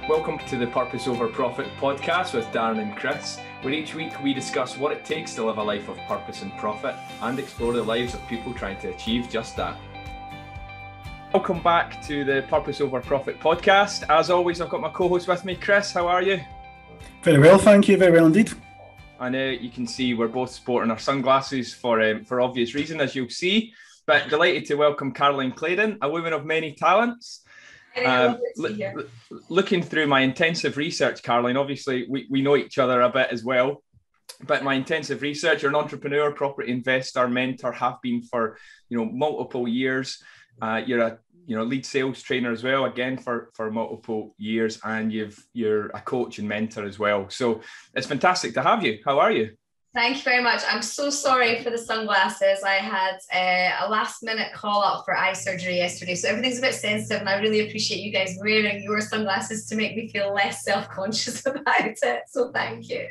Welcome to the Purpose Over Profit podcast with Darren and Chris, where each week we discuss what it takes to live a life of purpose and profit and explore the lives of people trying to achieve just that. Welcome back to the Purpose Over Profit podcast. As always, I've got my co-host with me. Chris, how are you? Very well, thank you. Very well indeed. And you can see we're both sporting our sunglasses for obvious reason, as you'll see. But delighted to welcome Caroline Claydon, a woman of many talents. Looking through my intensive research, Caroline, obviously we know each other a bit as well, but my intensive research, you're an entrepreneur, property investor, mentor, have been for multiple years. You're a lead sales trainer as well, again for multiple years, and you're a coach and mentor as well. So it's fantastic to have you. How are you? Thank you very much. I'm so sorry for the sunglasses. I had a last minute call up for eye surgery yesterday, so everything's a bit sensitive, and I really appreciate you guys wearing your sunglasses to make me feel less self-conscious about it. So thank you.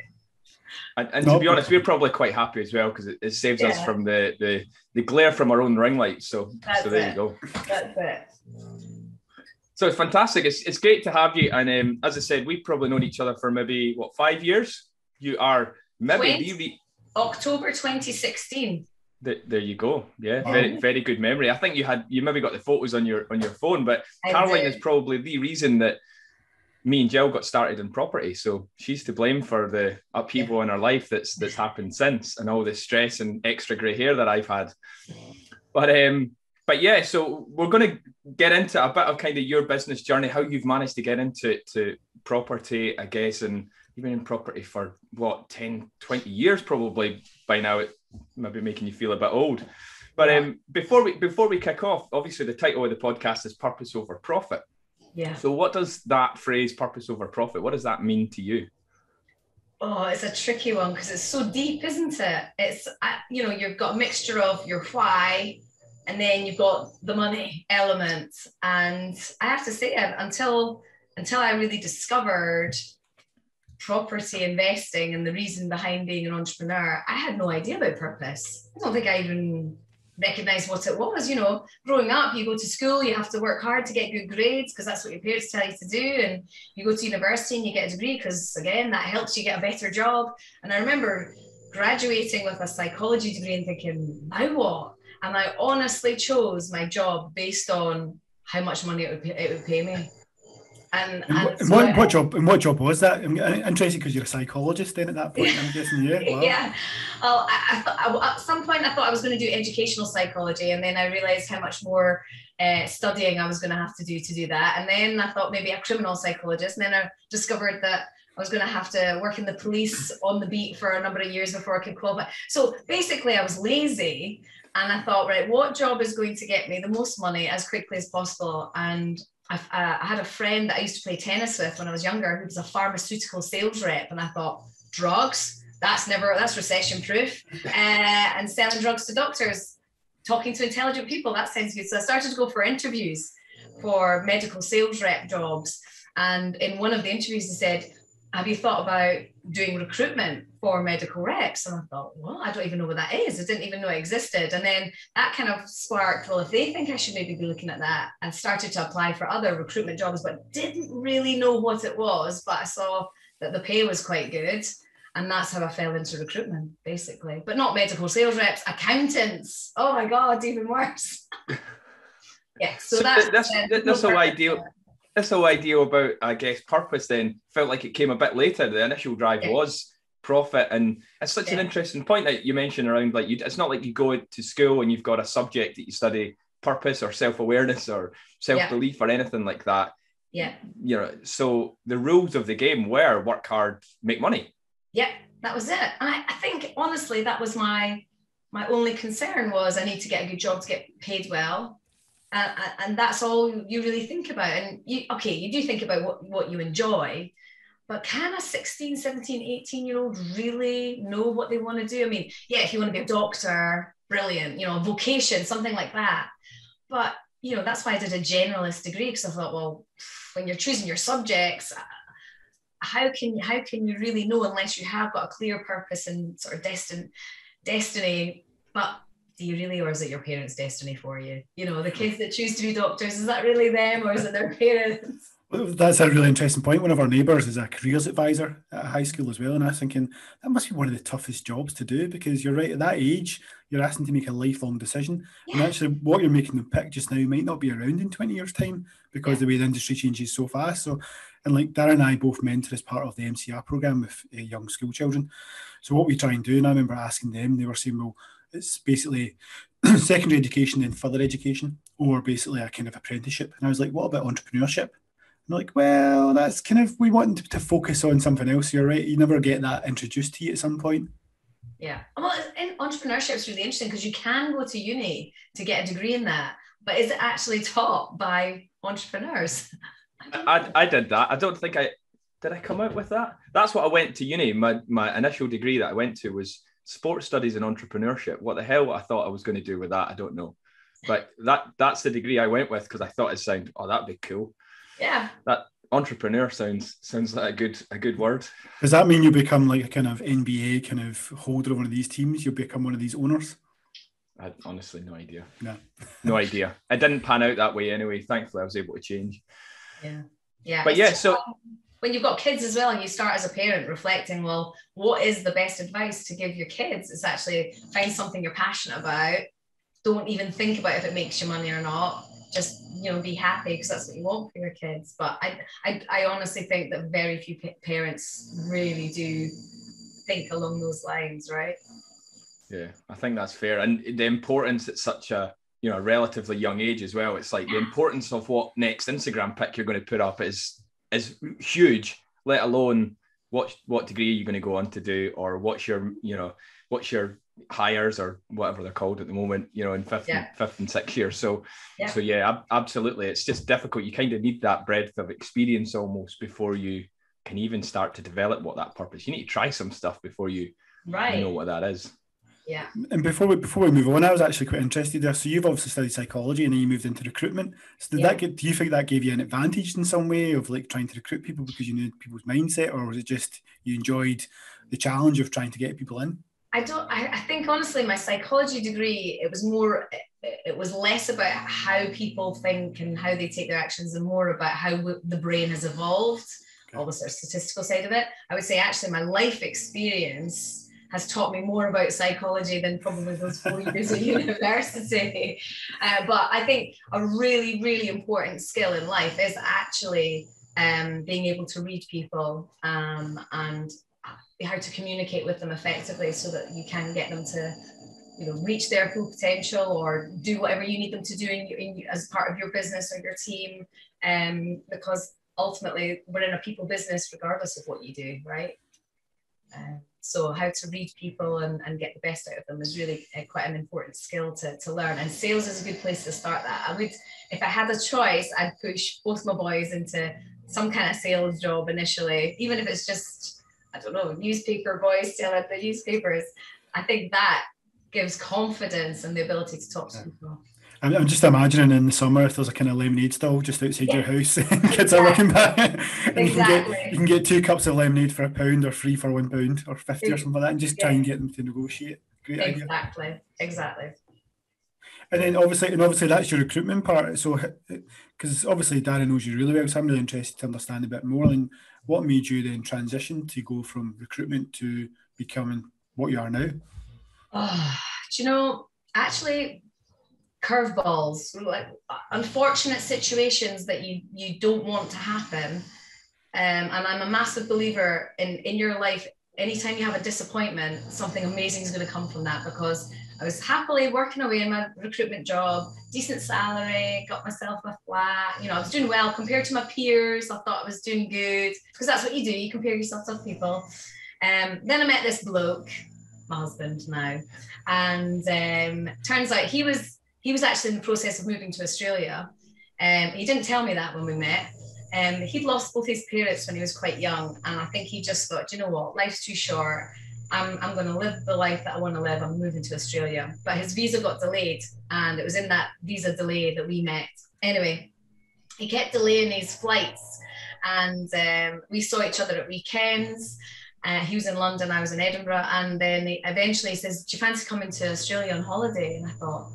And to be honest, we're probably quite happy as well, because it saves us from the glare from our own ring lights. So there you go. That's it. So it's fantastic. It's great to have you. And as I said, we've probably known each other for maybe 5 years. You are October 2016. There you go. Yeah, very good memory. I think you maybe got the photos on your phone, but Caroline is probably the reason that me and Gill got started in property. So she's to blame for the upheaval in her life that's happened since, and all the stress and extra grey hair that I've had. But yeah, so we're going to get into a bit of kind of your business journey, how you've managed to get into property, I guess, and been in property for 10, 20 years probably by now. It might be making you feel a bit old. But before we kick off, obviously the title of the podcast is Purpose Over Profit. Yeah. So what does that phrase, purpose over profit, what does that mean to you? Oh, it's a tricky one because it's so deep, isn't it? It's, you've got a mixture of your why, and then you've got the money element. And I have to say, until I really discovered property investing and the reason behind being an entrepreneur, I had no idea about purpose. I don't think I even recognized what it was. Growing up, you go to school, you have to work hard to get good grades because that's what your parents tell you to do, and you go to university and you get a degree because, again, that helps you get a better job. And I remember graduating with a psychology degree and thinking, now what? And I honestly chose my job based on how much money it would pay me. And what job was that? I'm interested because you're a psychologist then at that point, I'm guessing. Wow. Yeah. Well, at some point I thought I was going to do educational psychology, and then I realized how much more studying I was going to have to do that. And then I thought maybe a criminal psychologist, and then I discovered that I was going to have to work in the police on the beat for a number of years before I could qualify. So basically I was lazy, and I thought, right, what job is going to get me the most money as quickly as possible? And I had a friend that I used to play tennis with when I was younger, who was a pharmaceutical sales rep. And I thought, drugs, that's recession proof. And selling drugs to doctors, talking to intelligent people, that sounds good. So I started to go for interviews for medical sales rep jobs. And in one of the interviews, they said, have you thought about doing recruitment for medical reps? And I thought, well, I don't even know what that is. I didn't even know it existed. And then that kind of sparked, well, if they think I should maybe be looking at that, and started to apply for other recruitment jobs, but didn't really know what it was. But I saw that the pay was quite good. And that's how I fell into recruitment, basically. But not medical sales reps, accountants. Oh my God, even worse. Yeah, so that's so ideal. This whole idea about, I guess, purpose then felt like it came a bit later. The initial drive was profit, and it's such an interesting point that you mentioned around, like, it's not like you go to school and you've got a subject that you study purpose or self-awareness or self-belief or anything like that. Yeah. So the rules of the game were work hard, make money. Yeah, that was it. And I think, honestly, that was my only concern, was I need to get a good job to get paid well. And that's all you really think about. And you do think about what you enjoy, but can a 16, 17, 18-year-old really know what they want to do? I mean, yeah, if you want to be a doctor, brilliant, a vocation, something like that. But, that's why I did a generalist degree, because I thought, well, when you're choosing your subjects, how can you really know unless you have got a clear purpose and sort of destiny? But do you really, or is it your parents' destiny for you? The kids that choose to be doctors, is that really them, or is it their parents? Well, that's a really interesting point. One of our neighbours is a careers advisor at a high school as well, and I was thinking that must be one of the toughest jobs to do, because you're right, at that age, you're asking to make a lifelong decision, and Yeah, actually what you're making them pick just now might not be around in 20 years' time, because yeah, the way the industry changes so fast. So, and like Darren and I both mentor as part of the MCR programme with young school children. So what we try and do, and I remember asking them, they were saying, well, it's basically secondary education and further education, or basically a kind of apprenticeship. And I was like, what about entrepreneurship? I'm like, well, that's kind of, we want to focus on something else. You're right. You never get that introduced to you at some point. yeah. Well, in entrepreneurship is really interesting because you can go to uni to get a degree in that, but is it actually taught by entrepreneurs? I did that. I don't think did I come out with that? That's what I went to uni. My initial degree that I went to was sports studies and entrepreneurship. What the hell I thought I was going to do with that, I don't know. But that's the degree I went with because I thought it sounded, oh, that'd be cool. Yeah. That entrepreneur sounds like a good word. Does that mean you become like a kind of NBA kind of holder of one of these teams? You'll become one of these owners? I had honestly no idea. No. No idea. It didn't pan out that way anyway. Thankfully, I was able to change. Yeah. Yeah. But yeah, so when you've got kids as well and you start as a parent reflecting, well, what is the best advice to give your kids? It's actually find something you're passionate about. Don't even think about if it makes you money or not. Just, be happy because that's what you want for your kids. But I honestly think that very few parents really do think along those lines, right? Yeah, I think that's fair. And the importance at such a relatively young age as well. It's like the importance of what next Instagram pic you're going to put up is huge, let alone what degree you're going to go on to do, or what's your hires or whatever they're called at the moment, in fifth and sixth year. So yeah, absolutely. It's just difficult. You kind of need that breadth of experience almost before you can even start to develop what that purpose. You need to try some stuff before you know what that is. Yeah. And before we move on, I was actually quite interested there. So you've obviously studied psychology and then you moved into recruitment. So do you think that gave you an advantage in some way of like trying to recruit people because you knew people's mindset, or was it just you enjoyed the challenge of trying to get people in? I think honestly, my psychology degree, it was less about how people think and how they take their actions and more about how the brain has evolved, all the sort of statistical side of it. I would say actually my life experience has taught me more about psychology than probably those 4 years at university. But I think a really, really important skill in life is actually being able to read people and how to communicate with them effectively so that you can get them to reach their full potential or do whatever you need them to do as part of your business or your team, because ultimately we're in a people business regardless of what you do, right? So how to read people and get the best out of them is really quite an important skill to learn, and sales is a good place to start that. If I had a choice, I'd push both my boys into some kind of sales job initially, even if it's just, I don't know, newspaper boys selling the newspapers. I think that gives confidence and the ability to talk to people. I'm just imagining in the summer if there's a kind of lemonade stall just outside your house and kids are looking back and you can get 2 cups of lemonade for £1 or 3 for £1 or 50 or something like that, and just try and get them to negotiate. Great idea. Exactly. And then obviously that's your recruitment part. So because obviously Darren knows you really well, so I'm really interested to understand a bit more. And what made you then transition to go from recruitment to becoming what you are now? Actually, curveballs, like unfortunate situations that you don't want to happen. And I'm a massive believer in your life, anytime you have a disappointment, something amazing is going to come from that, because I was happily working away in my recruitment job, decent salary, got myself a flat, I was doing well compared to my peers. I thought I was doing good because that's what you do. You compare yourself to other people. Then I met this bloke, my husband now, and turns out he was actually in the process of moving to Australia. He didn't tell me that when we met. He'd lost both his parents when he was quite young, and I think he just thought, you know what, life's too short. I'm going to live the life that I want to live. I'm moving to Australia. But his visa got delayed, and it was in that visa delay that we met. Anyway, he kept delaying his flights, and we saw each other at weekends. He was in London, I was in Edinburgh, and then eventually he says, do you fancy coming to Australia on holiday? And I thought,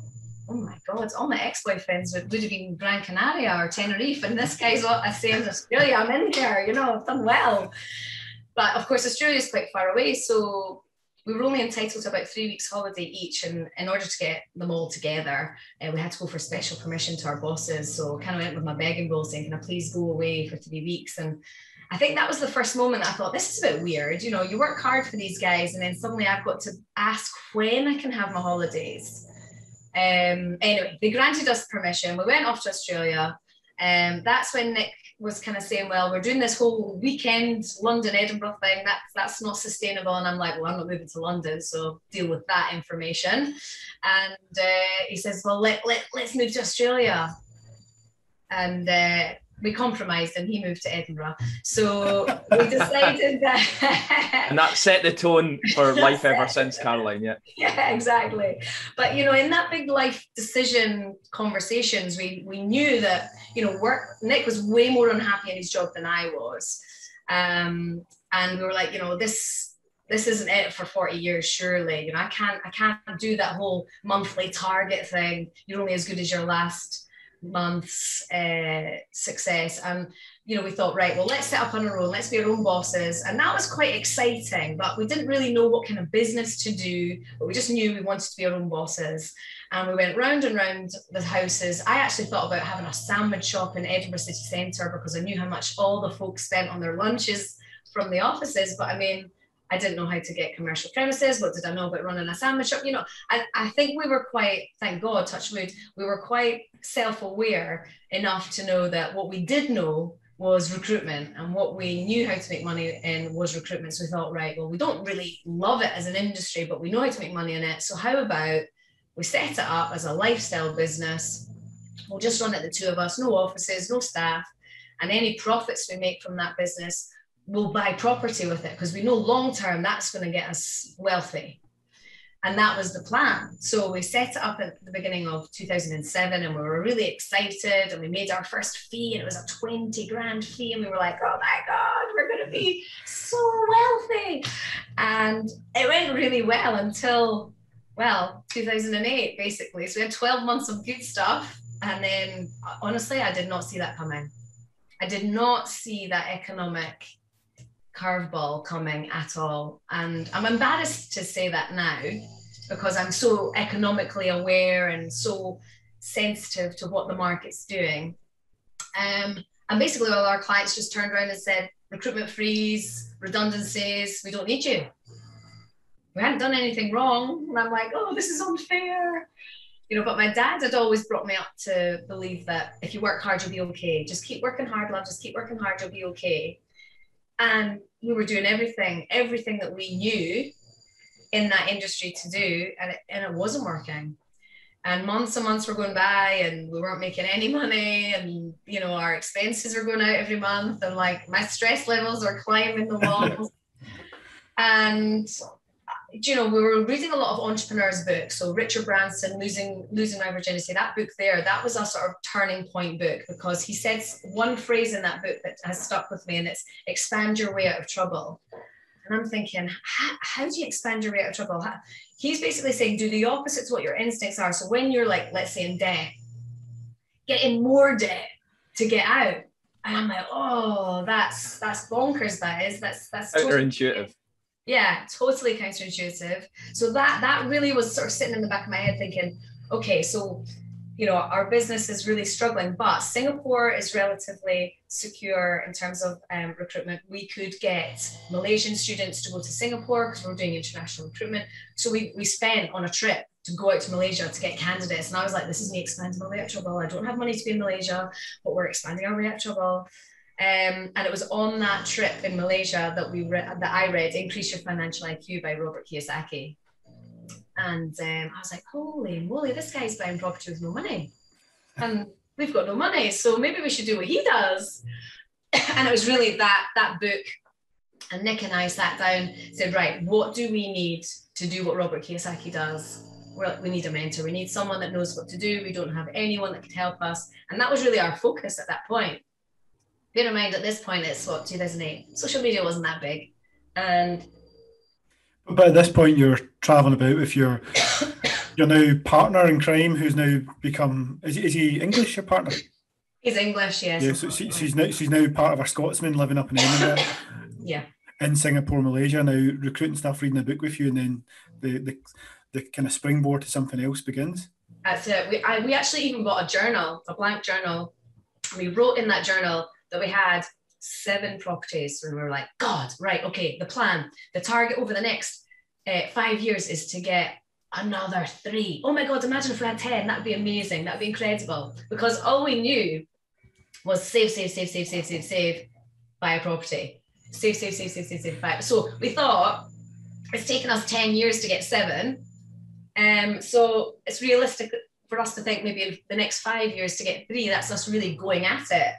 oh my God, all my ex-boyfriends would have been Gran Canaria or Tenerife, and this guy's saying Australia, I'm in here, I've done well. But of course, Australia is quite far away, so we were only entitled to about 3 weeks holiday each, and in order to get them all together, we had to go for special permission to our bosses. So kind of went with my begging bowl saying, can I please go away for 3 weeks? And I think that was the first moment that I thought, this is a bit weird. You work hard for these guys, and then suddenly I've got to ask when I can have my holidays. Anyway, they granted us permission. We went off to Australia. That's when Nick was kind of saying, well, we're doing this whole weekend London, Edinburgh thing. That's not sustainable. And I'm like, well, I'm not moving to London, so deal with that information. And he says, well, let's move to Australia. And we compromised, and he moved to Edinburgh. So we decided that. And that set the tone for life ever since, Caroline. Yeah, exactly. But in that big life decision conversations, we knew that Nick was way more unhappy in his job than I was, and we were like, this isn't it for 40 years, surely. I can't do that whole monthly target thing. You're only as good as your last month's success. And we thought, right, well, let's set up on our own, let's be our own bosses. And that was quite exciting, but we didn't really know what kind of business to do, but we just knew we wanted to be our own bosses. And we went round and round the houses. I actually thought about having a sandwich shop in Edinburgh city centre, because I knew how much all the folks spent on their lunches from the offices. But I mean, I didn't know how to get commercial premises. What did I know about running a sandwich shop? I think we were quite, thank God, touch wood, we were quite self-aware enough to know that what we did know was recruitment, and what we knew how to make money in was recruitment. So we thought, right, well, we don't really love it as an industry, but we know how to make money in it. So how about we set it up as a lifestyle business? We'll just run it, the two of us, no offices, no staff, and any profits we make from that business, we'll buy property with it, because we know long term that's going to get us wealthy. And that was the plan. So we set it up at the beginning of 2007, and we were really excited, and we made our first fee, and it was a 20 grand fee, and we were like, oh my God, we're going to be so wealthy. And it went really well until, 2008 basically. So we had 12 months of good stuff, and then honestly, I did not see that coming. I did not see that economic curveball coming at all. And I'm embarrassed to say that now, because I'm so economically aware and so sensitive to what the market's doing. And basically all our clients just turned around and said, recruitment freeze, redundancies, we don't need you. We hadn't done anything wrong. And I'm like, oh, this is unfair. But my dad had always brought me up to believe that if you work hard, you'll be okay. Just keep working hard, love. Just keep working hard, you'll be okay. And we were doing everything that we knew in that industry to do, and it wasn't working. And months and months were going by, and we weren't making any money, and our expenses were going out every month, and like my stress levels are climbing the walls. And we were reading a lot of entrepreneurs' books. So Richard Branson, Losing My Virginity, that book there, that was a sort of turning point book, because he said one phrase in that book that has stuck with me, and it's expand your way out of trouble. And I'm thinking, how do you expand your way out of trouble? He's basically saying, do the opposite to what your instincts are. So when you're like, let's say in debt, get in more debt to get out. And I'm like, oh, that's bonkers. That's counterintuitive. Yeah, totally counterintuitive. So that really was sort of sitting in the back of my head thinking, okay, so, our business is really struggling, but Singapore is relatively secure in terms of recruitment. We could get Malaysian students to go to Singapore because we're doing international recruitment. So we spent on a trip to go out to Malaysia to get candidates. And I was like, this is me expanding my way out of trouble. I don't have money to be in Malaysia, but we're expanding our way out of trouble. And it was on that trip in Malaysia that I read Increase Your Financial IQ by Robert Kiyosaki. And I was like, holy moly, this guy's buying property with no money. And we've got no money, so maybe we should do what he does. And it was really that book. And Nick and I sat down, said, right, what do we need to do what Robert Kiyosaki does? We need a mentor. We need someone that knows what to do. We don't have anyone that could help us. And that was really our focus at that point. Bear in mind, at this point, it's 2008. Social media wasn't that big. But at this point, you're traveling about with your Your now partner in crime, who's now become, is he English, your partner? He's English, yes. Yeah, so she's now part of our Scotsman living up in Edinburgh. Yeah. In Singapore, Malaysia, now recruiting staff, reading a book with you, and then the kind of springboard to something else begins. That's it. We actually even bought a journal, a blank journal. We wrote in that journal that we had 7 properties, and we were like, God, right, okay, the plan, the target over the next 5 years is to get another 3. Oh my God, imagine if we had 10, that'd be amazing, that'd be incredible. Because all we knew was save, buy a property. Save, buy. So we thought it's taken us 10 years to get 7. So it's realistic for us to think maybe in the next 5 years to get 3. That's us really going at it.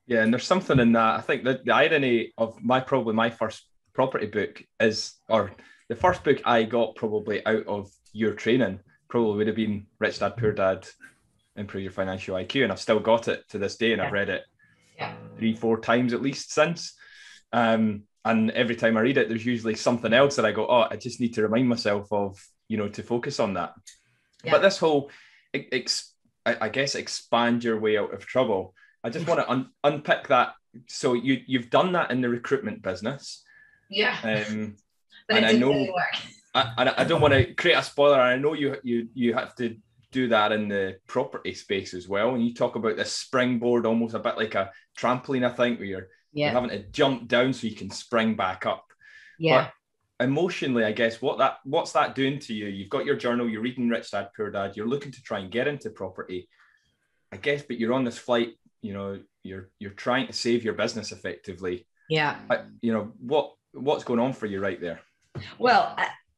Yeah, and there's something in that. I think that the irony of probably my first property book is, or the first book I got probably out of your training probably would have been Rich Dad, Poor Dad, Improve Your Financial IQ. And I've still got it to this day, and I've read it 3-4 times at least since. And every time I read it, there's usually something else that I go, oh, I just need to remind myself of, to focus on that. Yeah. But this whole, I guess, expand your way out of trouble. I just want to unpick that. So you've done that in the recruitment business. Yeah. But and I know, really work. I don't want to create a spoiler. I know you have to do that in the property space as well. And you talk about this springboard, almost a bit like a trampoline, I think, where you're having to jump down so you can spring back up. Yeah. But emotionally, I guess, what's that doing to you? You've got your journal, you're reading Rich Dad, Poor Dad, you're looking to try and get into property, I guess, but you're on this flight, you're trying to save your business effectively. Yeah. What's going on for you right there? Well,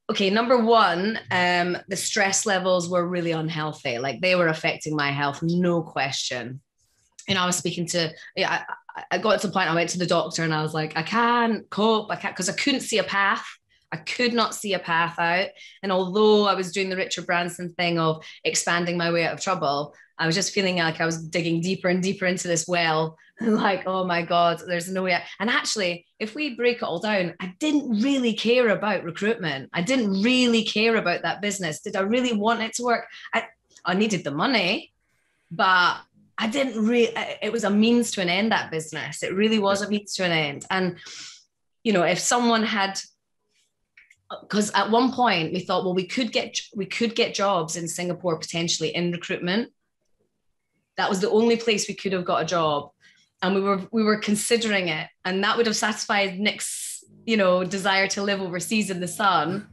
okay, number one, the stress levels were really unhealthy. Like, they were affecting my health, no question. I was speaking to, I got to the point I went to the doctor and I was like, I can't cope. I can't, because I couldn't see a path. I could not see a path out. And although I was doing the Richard Branson thing of expanding my way out of trouble, I was just feeling like I was digging deeper and deeper into this well. Like, oh my God, there's no way. And actually, if we break it all down, I didn't really care about recruitment. I didn't really care about that business. Did I really want it to work? I needed the money, but I didn't really, it was a means to an end, that business. It really was a means to an end. And, if someone had, because at one point we thought, well, we could get jobs in Singapore potentially in recruitment. That was the only place we could have got a job. And we were considering it. And that would have satisfied Nick's, desire to live overseas in the sun.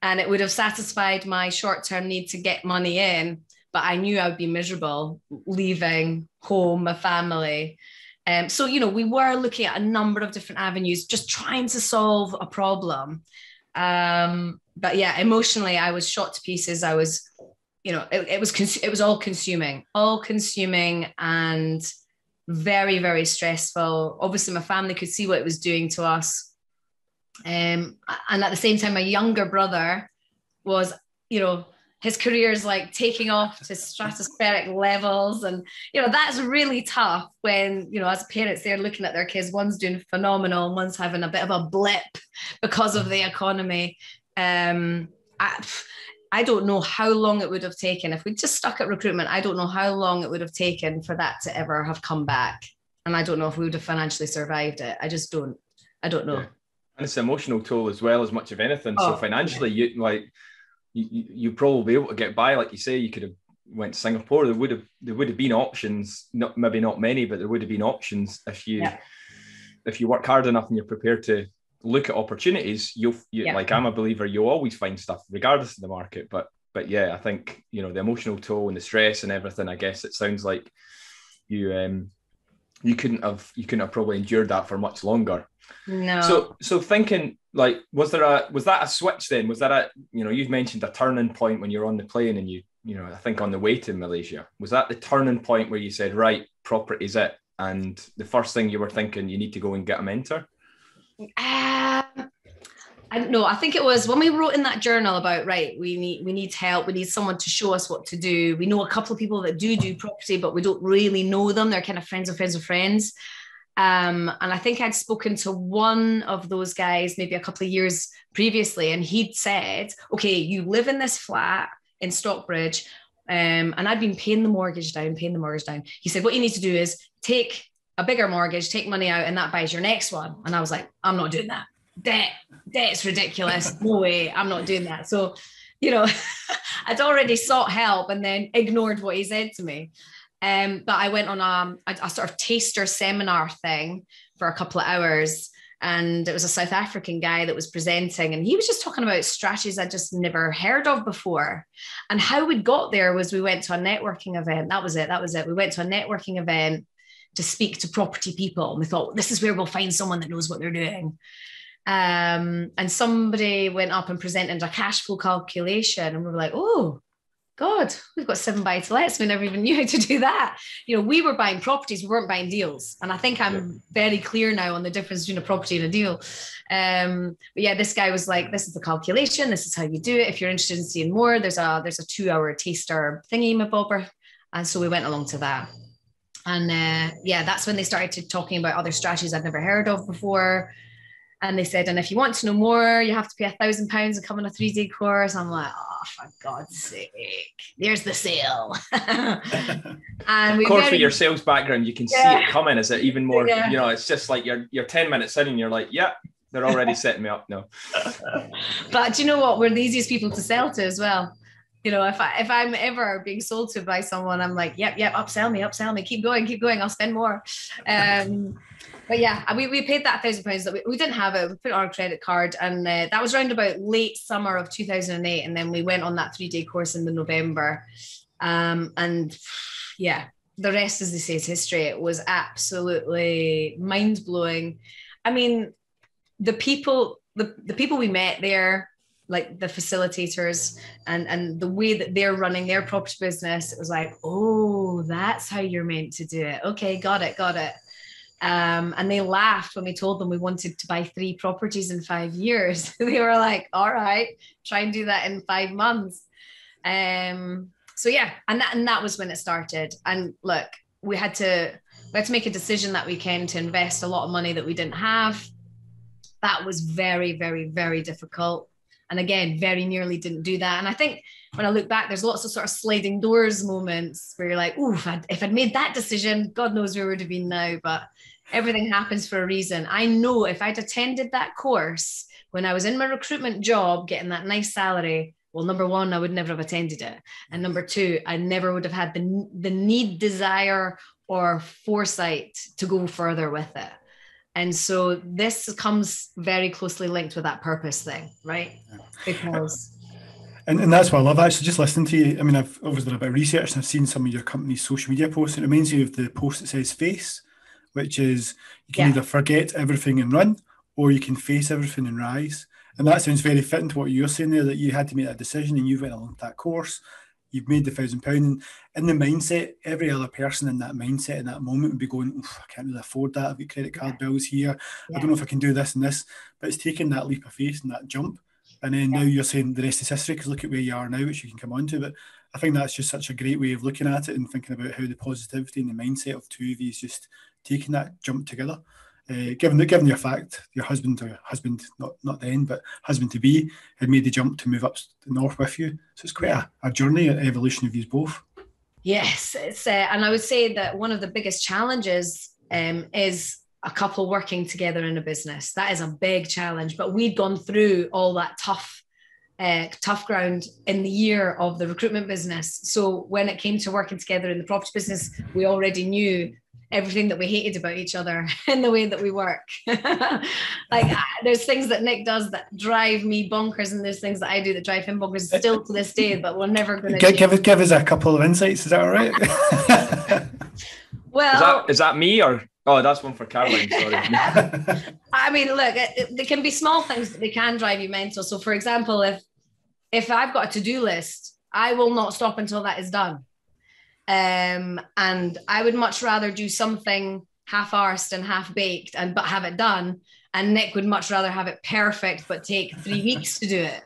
And it would have satisfied my short-term need to get money in. But I knew I would be miserable leaving home, my family. So, we were looking at a number of different avenues, just trying to solve a problem. But yeah, emotionally, I was shot to pieces. I was, it was all consuming and very, very stressful. Obviously, my family could see what it was doing to us. And at the same time, my younger brother was, his career is like taking off to stratospheric levels. And, that's really tough when, as parents, they're looking at their kids, one's doing phenomenal, and one's having a bit of a blip because of the economy. I don't know how long it would have taken. If we just stuck at recruitment, I don't know how long it would have taken for that to ever have come back. And I don't know if we would have financially survived it. I just don't. I don't know. Yeah. And it's an emotional toll as well, as much of anything. So financially, you probably be able to get by. Like you say, you could have went to Singapore. There would have been options, maybe not many, but there would have been options if you work hard enough and you're prepared to look at opportunities. Like, I'm a believer, you'll always find stuff regardless of the market. But yeah, I think, the emotional toll and the stress and everything, I guess it sounds like you couldn't have probably endured that for much longer. No. So thinking, like, was that a switch then? Was that you've mentioned a turning point when you're on the plane and I think on the way to Malaysia, was that the turning point where you said, right, property's it? And the first thing you were thinking, you need to go and get a mentor? I don't know. I think it was when we wrote in that journal about, right, we need help. We need someone to show us what to do. We know a couple of people that do property, but we don't really know them. They're kind of friends of friends of friends. And I think I'd spoken to one of those guys maybe a couple of years previously, and he'd said, okay, you live in this flat in Stockbridge, and I'd been paying the mortgage down. He said, what you need to do is take a bigger mortgage, take money out, and that buys your next one. And I was like, I'm not doing that. Debt's ridiculous. No way, I'm not doing that. So, you know, I'd already sought help and then ignored what he said to me. But I went on a sort of taster seminar thing for a couple of hours, and it was a South African guy that was presenting, and he was just talking about strategies I'd just never heard of before. And how we got there was we went to a networking event. That was it. We went to a networking event to speak to property people. And we thought, this is where we'll find someone that knows what they're doing. And somebody went up and presented a cash flow calculation, and we were like, oh, God, we've got 7 buy-to-lets. We never even knew how to do that. You know, we were buying properties, we weren't buying deals. And I think I'm very clear now on the difference between a property and a deal. But yeah, this guy was like, this is the calculation. This is how you do it. If you're interested in seeing more, there's a 2-hour taster thingy, my bobber. And so we went along to that. And yeah, that's when they started talking about other strategies I'd never heard of before. And they said, and if you want to know more, you have to pay £1,000 and come on a 3-day course. I'm like, oh, for God's sake, there's the sale. And of course, with your sales background, you can see it coming. Is it even more, you know, it's just like you're 10 minutes in and you're like, yeah, they're already setting me up now. But do you know what? We're the easiest people to sell to as well. You know, if I'm ever being sold to by someone, I'm like, yep, upsell me, keep going, I'll spend more. But yeah, we paid that £1,000 that we didn't have it. We put it on our credit card, and that was around about late summer of 2008. And then we went on that 3-day course in the November. And yeah, the rest, as they say, is history. It was absolutely mind blowing. I mean, the people we met there, like the facilitators and the way that they're running their property business, it was like, oh, that's how you're meant to do it. Okay, got it. And they laughed when we told them we wanted to buy 3 properties in 5 years. They were like, all right, try and do that in 5 months. So yeah, and that was when it started. And look, we had to make a decision that weekend to invest a lot of money that we didn't have. That was very, very, very difficult. And again, very nearly didn't do that. And I think when I look back, there's lots of sort of sliding doors moments where you're like, ooh, if I'd made that decision, God knows where we would have been now. But everything happens for a reason. I know if I'd attended that course when I was in my recruitment job, getting that nice salary, well, number one, I would never have attended it. And number two, I never would have had the need, desire, or foresight to go further with it. And so this comes very closely linked with that purpose thing, right? Because... And that's what I love, actually, just listening to you. I mean, I've always done a bit of research and I've seen some of your company's social media posts. It reminds me of the post that says face, which is you can either forget everything and run, or you can face everything and rise. And that sounds very fitting to what you're saying there, that you had to make that decision and you went along that course. You've made the £1,000. And in the mindset, every other person in that mindset in that moment would be going, I can't really afford that. I've got credit card bills here. I don't know if I can do this and this. But it's taking that leap of faith and that jump. And then now you're saying the rest is history, because look at where you are now, which you can come on to. But I think that's just such a great way of looking at it and thinking about how the positivity and the mindset of two of you is just taking that jump together. Given your fact, your husband, not then, but husband to be, had made the jump to move up the north with you. So it's quite a journey, an evolution of you both. Yes, it's and I would say that one of the biggest challenges is a couple working together in a business. That is a big challenge, but we'd gone through all that tough ground in the year of the recruitment business. So when it came to working together in the property business, we already knew everything that we hated about each other in the way that we work. Like there's things that Nick does that drive me bonkers, and there's things that I do that drive him bonkers still to this day, but we're never going to give us a couple of insights. Is that all right? Well, is that me or... Oh, that's one for Caroline, sorry. I mean, look, there can be small things that they can drive you mental. So for example, if I've got a to-do list, I will not stop until that is done. And I would much rather do something half-arsed and half-baked but have it done. And Nick would much rather have it perfect but take 3 weeks to do it.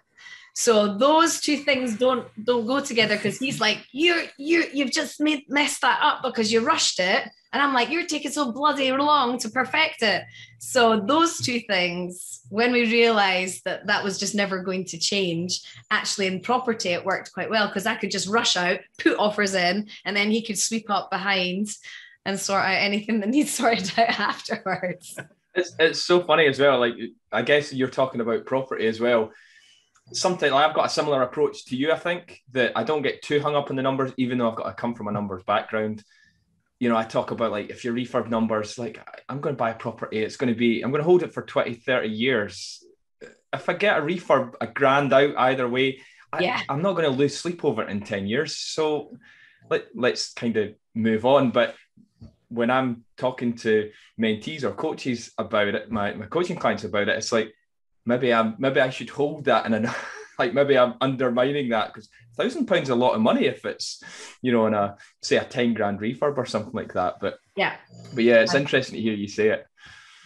So those two things don't go together, because he's like, you've just messed that up because you rushed it. And I'm like, you're taking so bloody long to perfect it. So those two things, when we realized that that was just never going to change, actually in property, it worked quite well because I could just rush out, put offers in, and then he could sweep up behind and sort out anything that needs sorted out afterwards. It's so funny as well. Like, I guess you're talking about property as well. Something I've got a similar approach to you. I think that I don't get too hung up on the numbers, even though I come from a numbers background. You know, I talk about like, if your refurb numbers, like I'm going to buy a property, I'm going to hold it for 20, 30 years. If I get a refurb, $1,000 out either way, I'm not going to lose sleep over it in 10 years. So let's kind of move on. But when I'm talking to mentees or coaches about it, my coaching clients about it, it's like, maybe I should hold that, and like maybe I'm undermining that, because £1,000 is a lot of money if it's, you know, on a say a 10 grand refurb or something like that. But yeah, it's interesting to hear you say it.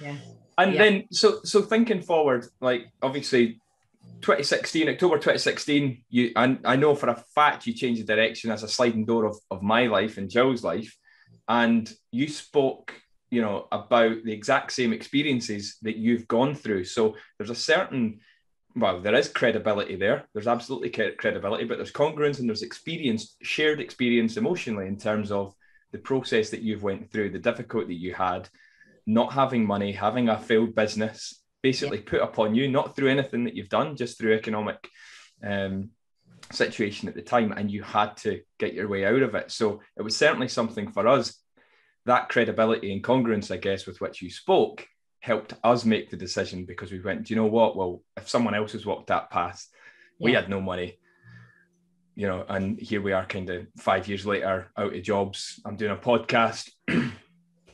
Yeah. And then so thinking forward, like obviously 2016, October 2016, I know for a fact you changed the direction as a sliding door of my life and Gill's life, and you spoke, you know, about the exact same experiences that you've gone through. So there's a certain, well, there is credibility there. There's absolutely credibility, but there's congruence and there's experience, shared experience emotionally in terms of the process that you've went through, the difficulty you had, not having money, having a failed business, basically put upon you, not through anything that you've done, just through economic situation at the time, and you had to get your way out of it. So it was certainly something for us. That credibility and congruence, I guess, with which you spoke helped us make the decision, because we went, do you know what? Well, if someone else has walked that path, we had no money, you know, and here we are kind of 5 years later, out of jobs. I'm doing a podcast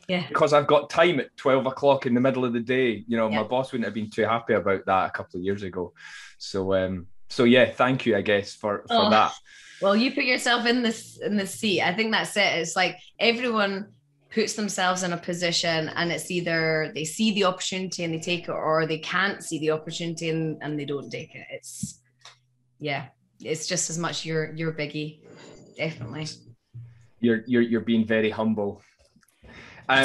because I've got time at 12 o'clock in the middle of the day. You know, my boss wouldn't have been too happy about that a couple of years ago. So yeah, thank you, I guess, for that. Well, you put yourself in this seat. I think that's it. It's like everyone puts themselves in a position, and it's either they see the opportunity and they take it, or they can't see the opportunity and they don't take it. It's just as much your biggie, definitely. You're being very humble.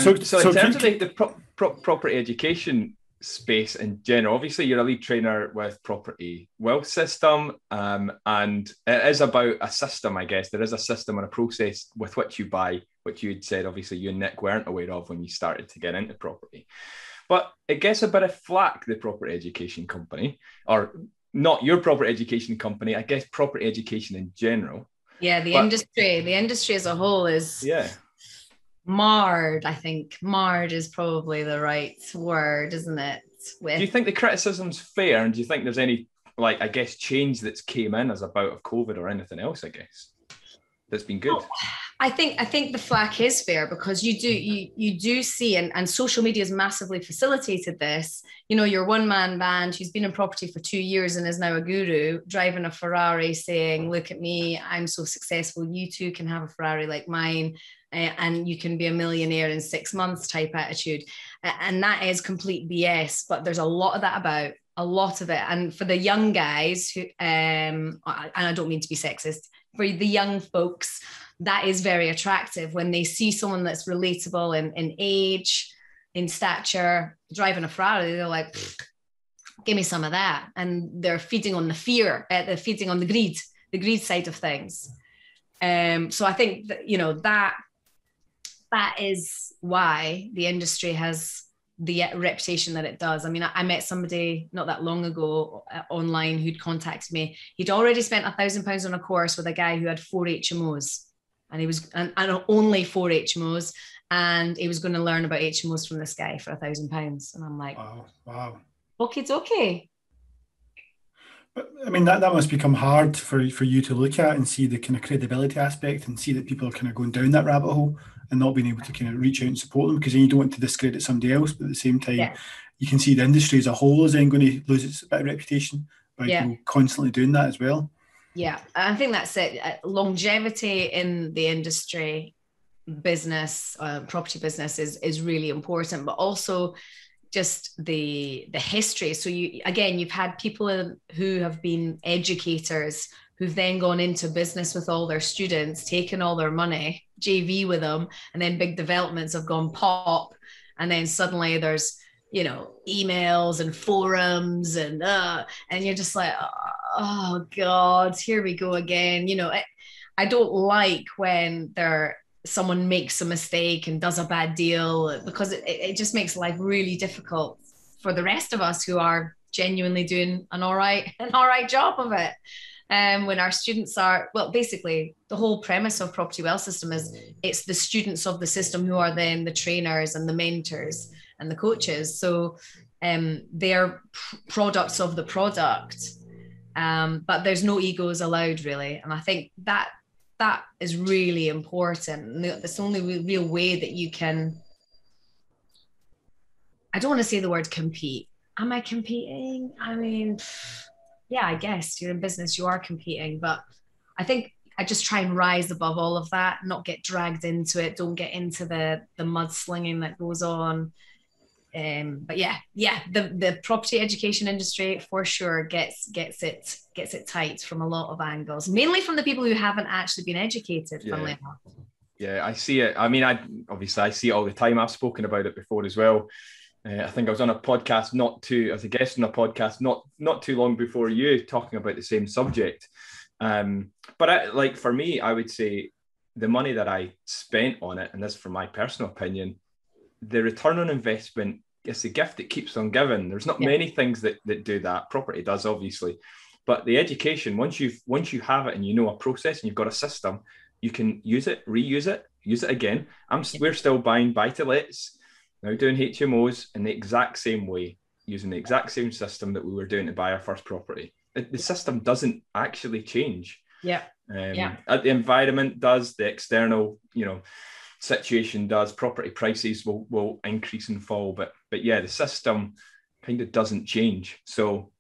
So in terms of the property education space in general, obviously you're a lead trainer with Property Wealth System, and it is about a system, I guess. There is a system and a process with which you buy, which you had said obviously you and Nick weren't aware of when you started to get into property. But it gets a bit of flack, the property education company, or not your property education company, I guess property education in general. Yeah, the industry as a whole is marred. I think marred is probably the right word, isn't it? Do you think the criticism's fair, and do you think there's any, like, I guess, change that's came in as a bout of COVID or anything else, I guess, that's been good? I think the flack is fair, because you do see, and social media has massively facilitated this. You know, your one-man band who's been in property for 2 years and is now a guru, driving a Ferrari, saying, look at me, I'm so successful, you too can have a Ferrari like mine, and you can be a millionaire in 6 months type attitude. And that is complete BS, but there's a lot of that about, a lot of it. And for the young guys who, and I don't mean to be sexist, for the young folks, that is very attractive when they see someone that's relatable in age, in stature, driving a Ferrari. They're like, give me some of that. And they're feeding on the fear, they're feeding on the greed side of things. So I think that, you know, that is why the industry has the reputation that it does. I mean, I met somebody not that long ago online who'd contacted me. He'd already spent £1,000 on a course with a guy who had 4 HMOs, and he was and only 4 HMOs, and he was going to learn about HMOs from this guy for £1,000. And I'm like, wow. Okay. But I mean, that must become hard for you to look at and see the kind of credibility aspect, and see that people are kind of going down that rabbit hole and not being able to kind of reach out and support them, because then you don't want to discredit somebody else, but at the same time, you can see the industry as a whole is then going to lose its bit of reputation by people constantly doing that as well. Yeah, I think that's it. Longevity in the industry, business, property business is really important, but also just the history. So you've had people who have been educators who've then gone into business with all their students, taken all their money, JV with them, and then big developments have gone pop. And then suddenly there's, emails and forums and you're just like, oh God, here we go again. I don't like when someone makes a mistake and does a bad deal, because it just makes life really difficult for the rest of us who are genuinely doing an all right job of it. When our students are, well, basically the whole premise of Property Wealth System is it's the students of the system who are then the trainers and the mentors and the coaches. So they're products of the product, but there's no egos allowed, really. And I think that is really important. That's the only real way that you can, I don't want to say the word compete. Am I competing? I mean, yeah, I guess you're in business, you are competing, but I think I just try and rise above all of that, not get dragged into it. Don't get into the mudslinging that goes on. But yeah, the property education industry for sure gets it tight from a lot of angles, mainly from the people who haven't actually been educated. Funnily enough. Yeah, I see it. I mean, I see it all the time. I've spoken about it before as well. I think I was on a podcast as a guest on a podcast not too long before you, talking about the same subject. But for me, I would say the money that I spent on it, and this is from my personal opinion, the return on investment is a gift that keeps on giving. There's not many things that do that. Property does, obviously, but the education, once you have it and you know a process and you've got a system, you can use it, reuse it, use it again. We're still buying buy-to-lets, now doing HMOs in the exact same way, using the exact same system that we were doing to buy our first property. The system doesn't actually change. The environment does, the external, situation does, property prices will increase and fall, but yeah, the system kind of doesn't change. So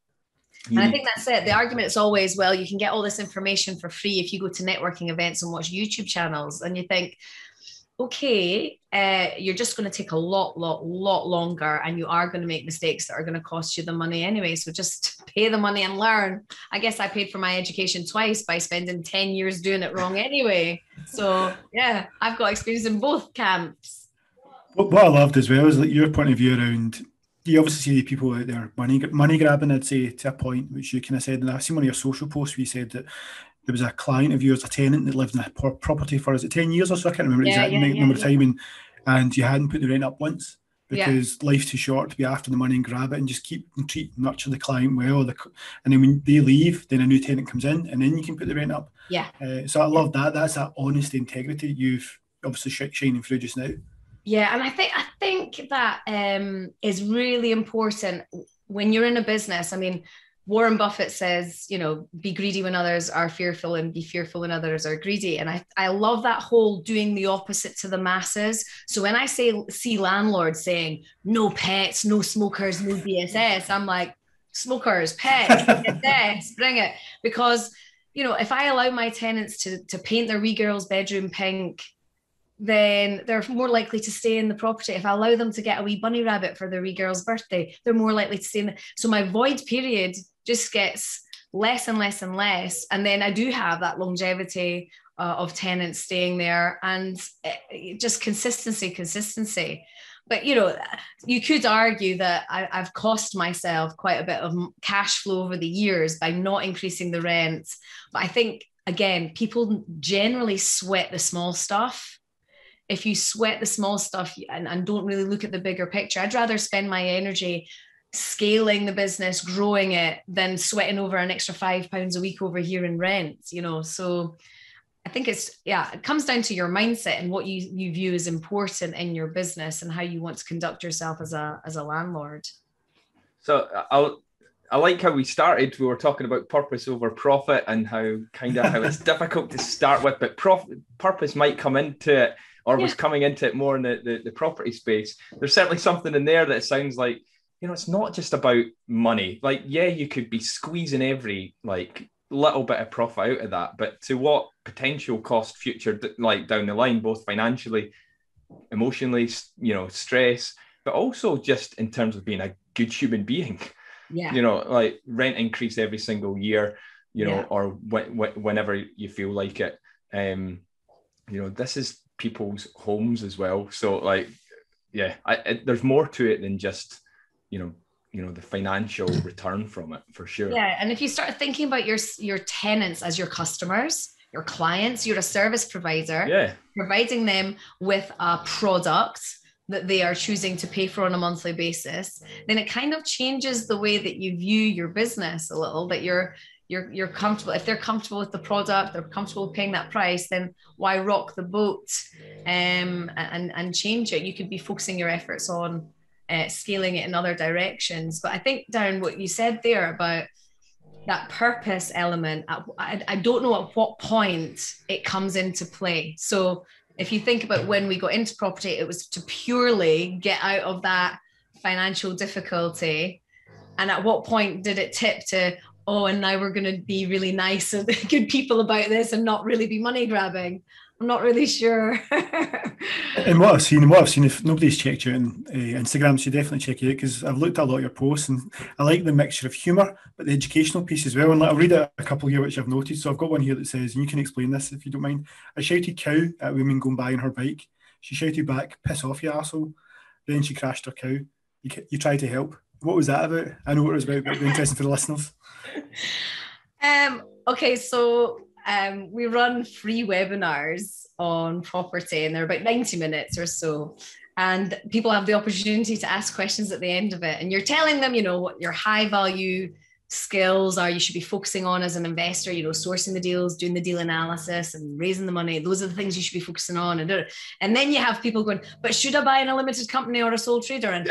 and I think that's it. The argument is always, well, you can get all this information for free if you go to networking events and watch YouTube channels, and you think, okay, you're just going to take a lot longer, and you are going to make mistakes that are going to cost you the money anyway. So just pay the money and learn. I guess I paid for my education twice by spending 10 years doing it wrong anyway. So yeah, I've got experience in both camps. What I loved as well is your point of view around, you obviously see people out there money grabbing, I'd say, to a point, which you kind of said, and I've seen one of your social posts where you said that there was a client of yours, a tenant that lived in a property for, is it 10 years or so? I can't remember exactly the number of time, and you hadn't put the rent up once because life's too short to be after the money and grab it, and just nurture the client well. And then when they leave, then a new tenant comes in, and then you can put the rent up. So I love that. That's that honesty, integrity you've obviously shining through just now. Yeah, and I think that is really important when you're in a business. I mean, Warren Buffett says, be greedy when others are fearful and be fearful when others are greedy. And I love that whole doing the opposite to the masses. So when I see landlords saying, no pets, no smokers, no BSS, I'm like, smokers, pets, BSS, bring it. Because, if I allow my tenants to paint their wee girl's bedroom pink, then they're more likely to stay in the property. If I allow them to get a wee bunny rabbit for their wee girl's birthday, they're more likely to stay in so my void period just gets less and less and less. And then I do have that longevity of tenants staying there, and just consistency. But, you could argue that I've cost myself quite a bit of cash flow over the years by not increasing the rents. But I think, again, people generally sweat the small stuff. If you sweat the small stuff and don't really look at the bigger picture, I'd rather spend my energy scaling the business, growing it, than sweating over an extra £5 a week over here in rent, So I think it comes down to your mindset and what you view as important in your business and how you want to conduct yourself as a landlord. So I like how we started. We were talking about purpose over profit and how it's difficult to start with, but purpose might come into it, or was coming into it more in the property space. There's certainly something in there that sounds like, it's not just about money. You could be squeezing every little bit of profit out of that, but to what potential cost future, down the line, both financially, emotionally, stress. but also just in terms of being a good human being. Yeah. You know, like rent increase every single year, you know, or whenever you feel like it. You know, this is people's homes as well. So like, yeah, there's more to it than just, you know, the financial return from it, for sure. Yeah, and if you start thinking about your tenants as your customers, your clients, you're a service provider, providing them with a product that they are choosing to pay for on a monthly basis, then it kind of changes the way that you view your business a little, that you're comfortable. If they're comfortable with the product, they're comfortable paying that price, then why rock the boat and change it? You could be focusing your efforts on scaling it in other directions. But I think, Darren, what you said there about that purpose element, I don't know at what point it comes into play. So if you think about when we got into property, it was to purely get out of that financial difficulty. And at what point did it tip to, oh, and now we're going to be really nice and good people about this and not really be money grabbing? I'm not really sure. And what I've seen, if nobody's checked you out on Instagram, so you definitely check it out, because I've looked at a lot of your posts and I like the mixture of humour, but the educational piece as well. And I'll read a couple here which I've noted. So I've got one here that says, and you can explain this if you don't mind. I shouted cow at women going by on her bike. She shouted back, piss off, you arsehole. Then she crashed her cow. You tried to help. What was that about? I know what it was about, but it'd be interesting for the listeners. Okay, so we run free webinars on property, and they're about 90 minutes or so. And people have the opportunity to ask questions at the end of it. And you're telling them, you know, what your high value skills are, you should be focusing on as an investor, you know, sourcing the deals, doing the deal analysis and raising the money. Those are the things you should be focusing on. And then you have people going, but should I buy in a limited company or a sole trader? And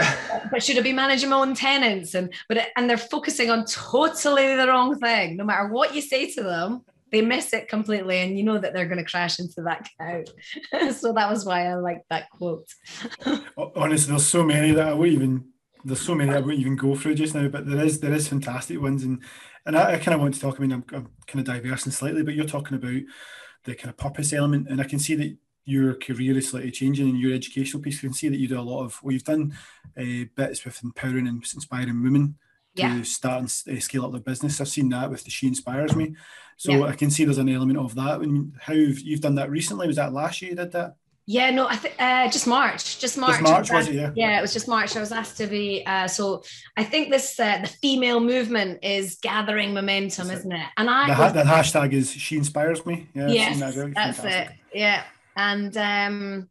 but should I be managing my own tenants? And they're focusing on totally the wrong thing. No matter what you say to them, they miss it completely, and you know that they're going to crash into that cow. So that was why I liked that quote. Honestly, there's so many that I wouldn't even go through just now, but there is fantastic ones, and I kind of want to talk. I mean, I'm kind of diversing slightly, but you're talking about the kind of purpose element, and I can see that your career is slightly changing in your educational piece. You can see that you do a lot of, well, you've done bits with empowering and inspiring women to start and scale up their business. I've seen that with the She Inspires Me. So I can see there's an element of that. How you've done that recently? Was that last year you did that? Yeah, no, I think just March. Just March, was it? Yeah, it was just March. I was asked to be. So I think this the female movement is gathering momentum, isn't it? And that hashtag is She Inspires Me. Yeah, yes, that's it. Yeah, and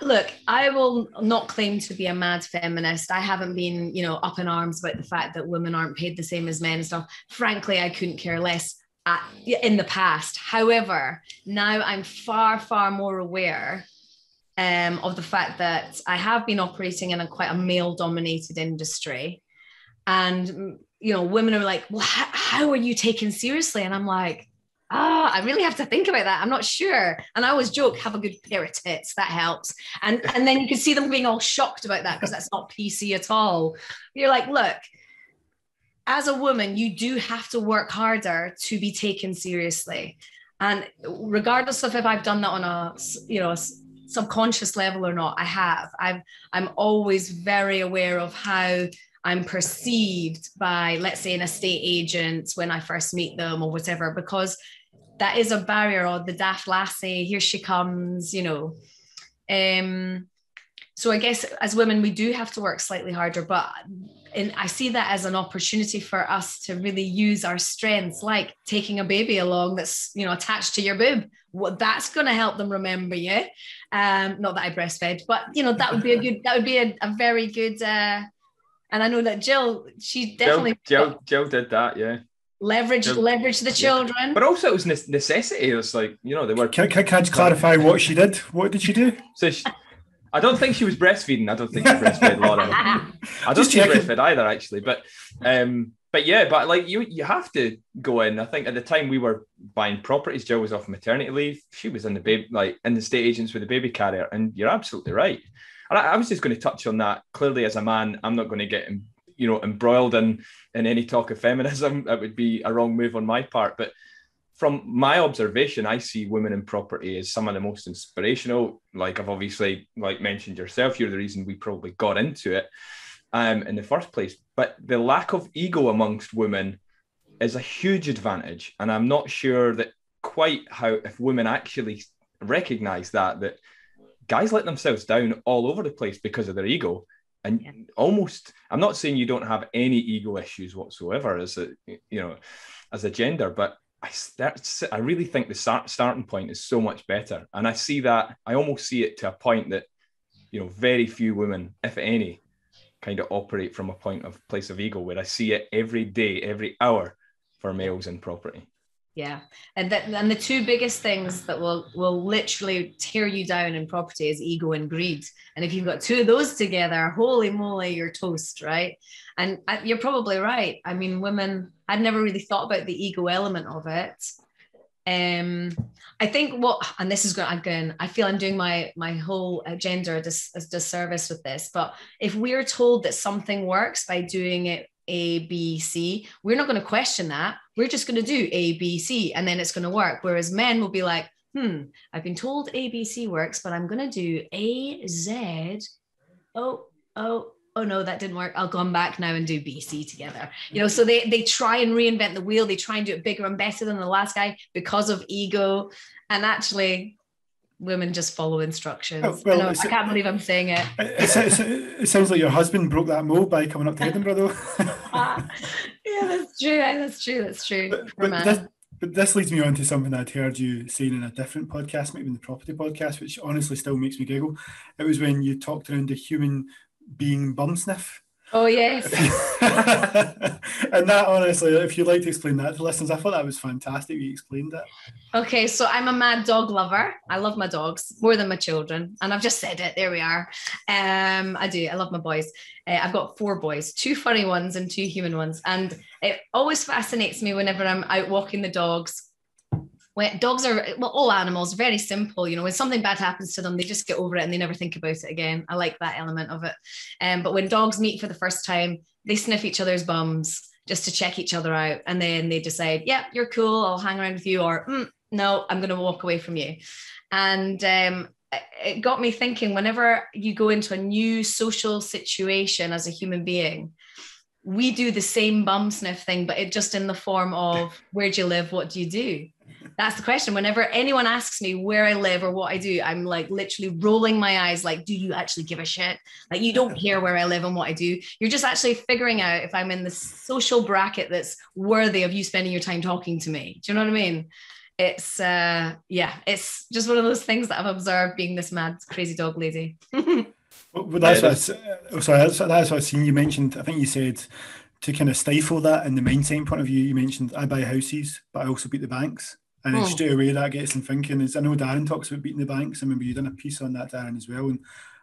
look, I will not claim to be a mad feminist. I haven't been, you know, up in arms about the fact that women aren't paid the same as men and stuff. Frankly, I couldn't care less in the past. However, now I'm far, far more aware of the fact that I have been operating in quite a male-dominated industry. And, you know, women are like, well, how are you taken seriously? And I'm like, I really have to think about that. I'm not sure. And I always joke, have a good pair of tits. That helps. And then you can see them being all shocked about that because that's not PC at all. You're like, look, as a woman, you do have to work harder to be taken seriously. And regardless of if I've done that on a subconscious level or not, I have. I'm always very aware of how I'm perceived by, let's say, an estate agent when I first meet them or whatever, because that is a barrier. Or the daft lassie, here she comes, you know. So I guess as women, we do have to work slightly harder, but I see that as an opportunity for us to really use our strengths, like taking a baby along that's, you know, attached to your boob. Well, that's going to help them remember you. Not that I breastfed, but you know, that would be a very good. And I know that Gill, she definitely Jill did that, yeah. Leverage the children, yeah. But also it was necessity. It's like, you know, they were. Can I clarify what she did? What did she do? So I don't think she was breastfeeding. I don't think she breastfed Laura. I don't think she breastfed either, actually. But yeah, but like you have to go in. I think at the time we were buying properties, Jill was off maternity leave. She was in the estate agents with the baby carrier, and you're absolutely right. And I was just going to touch on that. Clearly, as a man, I'm not going to get embroiled in any talk of feminism. That would be a wrong move on my part. But from my observation, I see women in property as some of the most inspirational. Like I've obviously, like mentioned yourself, you're the reason we probably got into it in the first place. But the lack of ego amongst women is a huge advantage. And I'm not sure that quite how, if women actually recognize that guys let themselves down all over the place because of their ego. And almost, I'm not saying you don't have any ego issues whatsoever as a gender, but I really think the starting point is so much better. And I see that, I almost see it to a point that, very few women, if any, kind of operate from a place of ego, where I see it every day, every hour for males in property. Yeah. And the two biggest things that will literally tear you down in property is ego and greed. And if you've got two of those together, holy moly, you're toast, right? And you're probably right. I mean, women, I'd never really thought about the ego element of it. I think and this is going, again, I feel I'm doing my whole gender a disservice with this, but if we're told that something works by doing it A, B, C, we're not going to question that. We're just going to do A, B, C, and then it's going to work. Whereas men will be like, I've been told A, B, C works, but I'm going to do A, Z. Oh, no, that didn't work. I'll come back now and do B, C together. So they try and reinvent the wheel. They try and do it bigger and better than the last guy because of ego. And actually, women just follow instructions. Oh, well, I can't believe I'm saying it. It sounds like your husband broke that mold by coming up to Edinburgh, though. Yeah, that's true. But this leads me on to something I'd heard you saying in a different podcast, maybe in the property podcast, which honestly still makes me giggle. It was when you talked around the human being bum sniff. Oh, yes. And that, honestly, if you'd like to explain that to listeners, I thought that was fantastic. You explained it. Okay, so I'm a mad dog lover. I love my dogs more than my children. And I've just said it. There we are. I do. I love my boys. I've got 4 boys, 2 funny ones and 2 human ones. And it always fascinates me whenever I'm out walking the dogs. When dogs are, all animals, very simple. When something bad happens to them, they just get over it and they never think about it again. I like that element of it. But when dogs meet for the first time, they sniff each other's bums just to check each other out. And then they decide, yeah, you're cool, I'll hang around with you. Or no, I'm going to walk away from you. And it got me thinking, whenever you go into a new social situation as a human being, we do the same bum sniff thing, but it just in the form of, where do you live? What do you do? That's the question. Whenever anyone asks me where I live or what I do, I'm like literally rolling my eyes like, do you actually give a shit? Like, you don't care where I live and what I do. You're just actually figuring out if I'm in the social bracket that's worthy of you spending your time talking to me. Do you know what I mean? It's it's just one of those things that I've observed being this mad, crazy dog lady. Well, that's what I've seen. You mentioned, I think you said, to kind of stifle that in the mindset point of view, you mentioned, I buy houses, but I also beat the banks. And then straight away that gets them thinking. I know Darren talks about beating the banks. I remember you done a piece on that, Darren, as well. And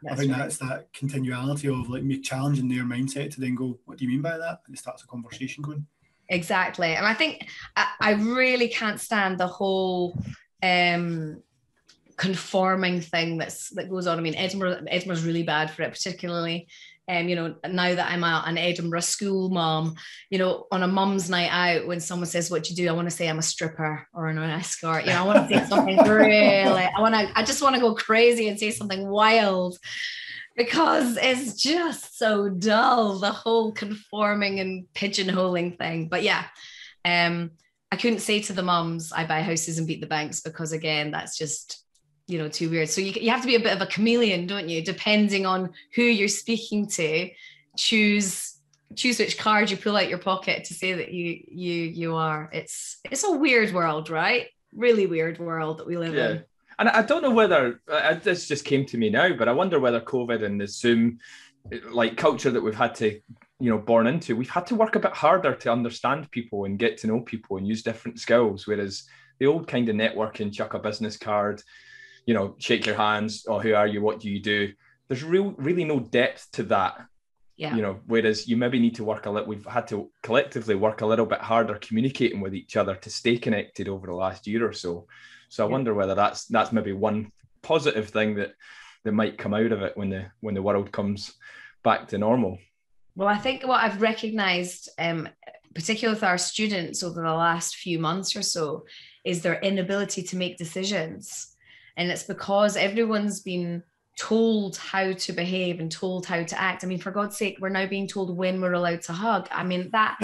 I think that's that continuality of like me challenging their mindset to then go, what do you mean by that? And it starts a conversation going. Exactly. And I think I really can't stand the whole conforming thing that goes on. I mean, Edinburgh's really bad for it, particularly now that I'm an Edinburgh school mom, on a mum's night out, when someone says, what do you do? I want to say I'm a stripper or an escort. I want to say something really, I just want to go crazy and say something wild, because it's just so dull, the whole conforming and pigeonholing thing. But yeah, I couldn't say to the mums, I buy houses and beat the banks, because again, that's just too weird. So you have to be a bit of a chameleon, don't you? Depending on who you're speaking to, choose which card you pull out your pocket to say that you are. It's a weird world, right? Really weird world that we live in. And I don't know whether this just came to me now, but I wonder whether COVID and the Zoom like culture that we've had to born into, we've had to work a bit harder to understand people and get to know people and use different skills, whereas the old kind of networking, chuck a business card, shake your hands, oh, who are you, what do you do? There's really no depth to that. Yeah. Whereas you maybe need to we've had to collectively work a little bit harder communicating with each other to stay connected over the last year or so. So I wonder whether that's maybe one positive thing that might come out of it when the world comes back to normal. Well, I think what I've recognized, particularly with our students over the last few months or so, is their inability to make decisions. And it's because everyone's been told how to behave and told how to act. I mean, for God's sake, we're now being told when we're allowed to hug. I mean, that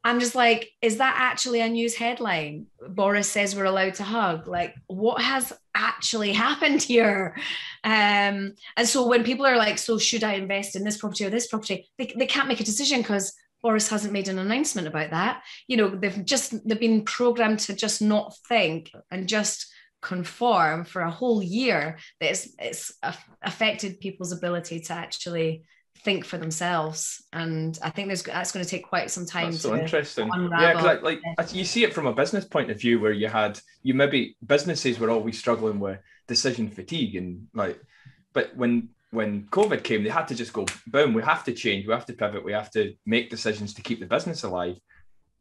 I'm just like, is that actually a news headline? Boris says we're allowed to hug. Like, what has actually happened here? And so when people are like, so should I invest in this property or this property? They can't make a decision because Boris hasn't made an announcement about that. You know, they've been programmed to just not think and just conform for a whole year. That it's affected people's ability to actually think for themselves, and I think that's going to take quite some time. That's so interesting. Yeah, because like you see it from a business point of view, where you maybe businesses were always struggling with decision fatigue, and but when COVID came, they had to just go boom. We have to change. We have to pivot. We have to make decisions to keep the business alive,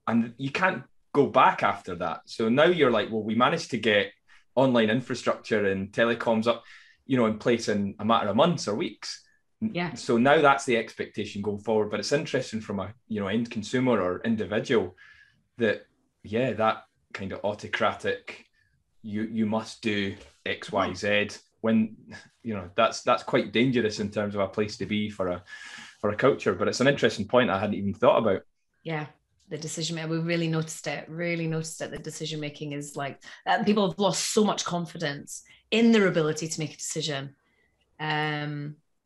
and you can't go back after that. So now you're like, well, we managed to get online infrastructure and telecoms up, in place in a matter of months or weeks. Yeah. So now that's the expectation going forward. But it's interesting from a end consumer or individual that that kind of autocratic, you must do X, Y, Z, when that's quite dangerous in terms of a place to be for a culture. But it's an interesting point I hadn't even thought about. Yeah. The decision making, we really noticed it. The decision making is like people have lost so much confidence in their ability to make a decision.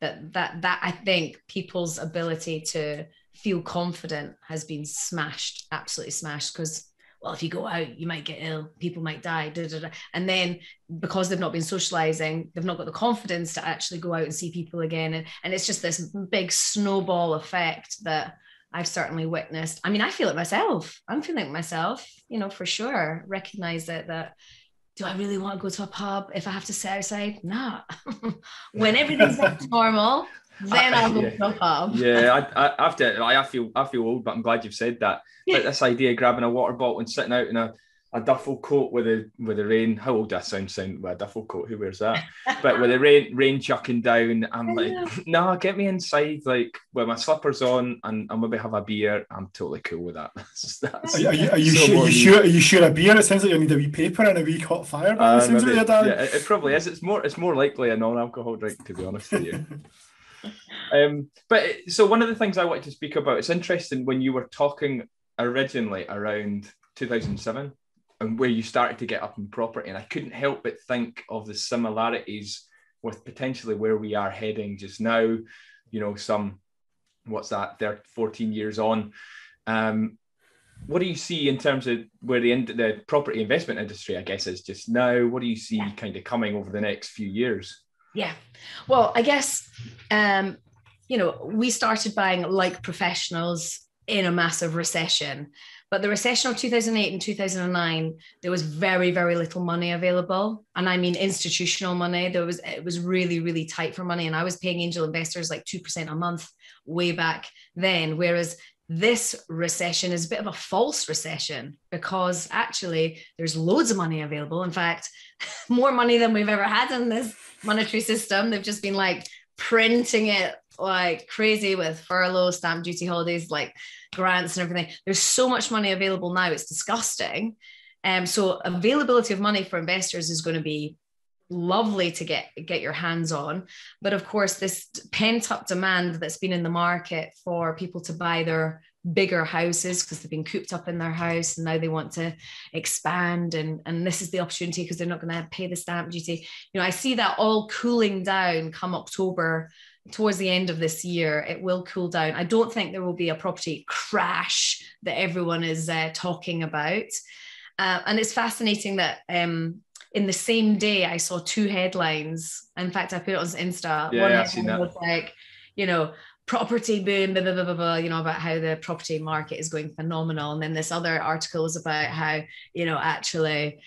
That I think people's ability to feel confident has been smashed, absolutely smashed. Because, well, if you go out, you might get ill, people might die, and then because they've not been socializing, they've not got the confidence to actually go out and see people again, and it's just this big snowball effect that I've certainly witnessed. I mean, I feel it myself. I'm feeling it myself, for sure. Recognize that. Do I really want to go to a pub if I have to sit outside? Nah. When everything's back to normal, then I'll go to a pub. Yeah, I feel old, but I'm glad you've said that. Like this idea of grabbing a water bottle and sitting out in a duffel coat with the rain. How old do I sound with a duffel coat? Who wears that? But with the rain chucking down, I'm like, no, get me inside, like with my slippers on, and I'll maybe have a beer. I'm totally cool with that. Are you sure a beer? It sounds like you need a wee paper and a wee hot fire. Yeah, it probably is. It's more likely a non-alcohol drink, to be honest with you. But so one of the things I wanted to speak about, it's interesting when you were talking originally around 2007. And where you started to get up in property. And I couldn't help but think of the similarities with potentially where we are heading just now, 14 years on. What do you see in terms of where the property investment industry, I guess, is just now? What do you see kind of coming over the next few years? Yeah, well, I guess, we started buying like professionals in a massive recession. But the recession of 2008 and 2009, there was very, very little money available. And I mean, institutional money. It was really, really tight for money. And I was paying angel investors like 2% a month way back then. Whereas this recession is a bit of a false recession because actually there's loads of money available. In fact, more money than we've ever had in this monetary system. They've just been like printing it like crazy with furlough, stamp duty holidays, like grants and everything. There's so much money available now, it's disgusting. So availability of money for investors is going to be lovely to get your hands on. But of course, this pent up demand that's been in the market for people to buy their bigger houses because they've been cooped up in their house and now they want to expand, and this is the opportunity because they're not going to pay the stamp duty. I see that all cooling down come October. Towards the end of this year, it will cool down. I don't think there will be a property crash that everyone is talking about. And it's fascinating that in the same day, I saw two headlines. In fact, I put it on Insta. Yeah, one I've seen that. was like, property boom, blah, blah, blah, blah, blah, about how the property market is going phenomenal. And then this other article was about how, actually,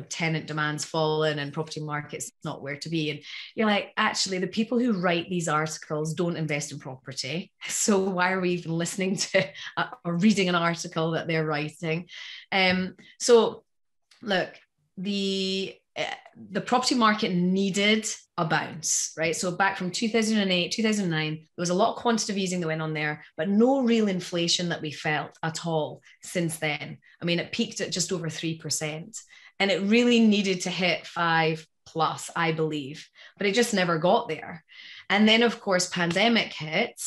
tenant demand's fallen and property market's not where to be. And you're like, actually, the people who write these articles don't invest in property. So why are we even listening to or reading an article that they're writing? So look, the the property market needed a bounce, right? So back from 2008, 2009, there was a lot of quantitative easing that went on there, but no real inflation that we felt at all since then. I mean, it peaked at just over 3%, and it really needed to hit 5 plus, I believe, but it just never got there. And then, of course, pandemic hit,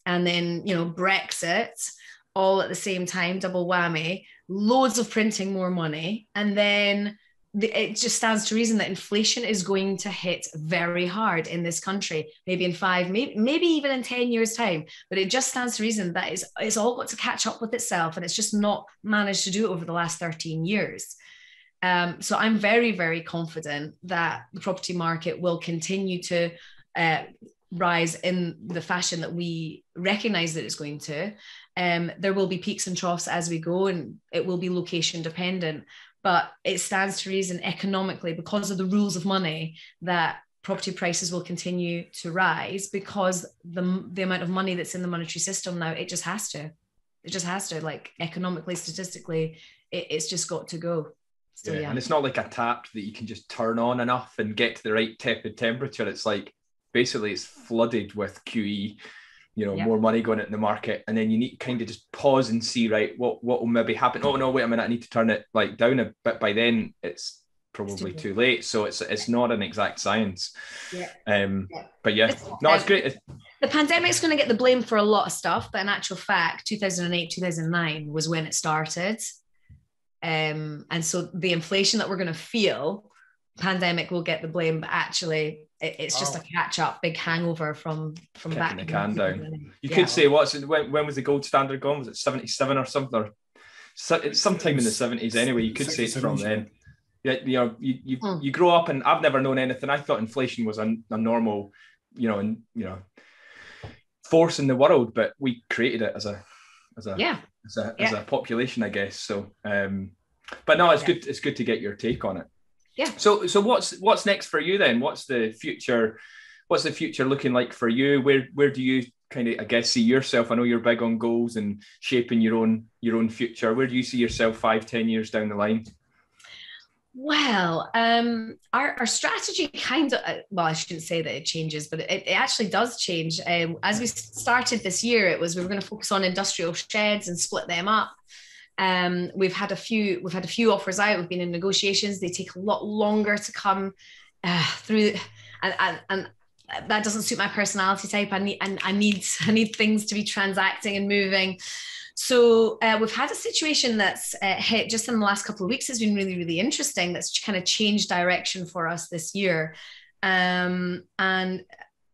and then, Brexit, all at the same time, double whammy, loads of printing more money, and then it just stands to reason that inflation is going to hit very hard in this country, maybe in 5, maybe even in 10 years' time. But it just stands to reason that it's all got to catch up with itself, and it's just not managed to do it over the last 13 years. So I'm very, very confident that the property market will continue to rise in the fashion that we recognize that it's going to. There will be peaks and troughs as we go, and it will be location dependent. But it stands to reason economically, because of the rules of money, that property prices will continue to rise, because the amount of money that's in the monetary system now, it just has to. It just has to, like, economically, statistically, it's just got to go. So, yeah. And it's not like a tap that you can just turn on enough and get to the right tepid temperature. It's like, basically it's flooded with QE, more money going into the market, and then you need to kind of just pause and see, right, what will maybe happen. Oh no, wait a minute, I need to turn it like down a bit. By then it's probably too late. So it's not an exact science. But it's great. The pandemic's going to get the blame for a lot of stuff, but in actual fact, 2008, 2009 was when it started. And so the inflation that we're going to feel, pandemic will get the blame, but actually it's just a catch-up, big hangover from back. The can down. You could say, when was the gold standard gone? Was it 77 or something? Or it's sometime in the 70s anyway. You could say it's from then. Yeah, you grow up, and I've never known anything. I thought inflation was a normal, force in the world, but we created it as a population, I guess. So, but no, it's good. It's good to get your take on it. Yeah. So what's next for you then? What's the future looking like for you? Where do you kind of, I guess, see yourself? I know you're big on goals and shaping your own future. Where do you see yourself 5-10 years down the line? Well, our strategy kind of, I shouldn't say that it changes, but it actually does change. As we started this year, we were going to focus on industrial sheds and split them up. We've had a few offers out. We've been in negotiations. They take a lot longer to come through, and that doesn't suit my personality type. I need things to be transacting and moving. So we've had a situation that's hit just in the last couple of weeks. Has been really, really interesting. That's kind of changed direction for us this year, and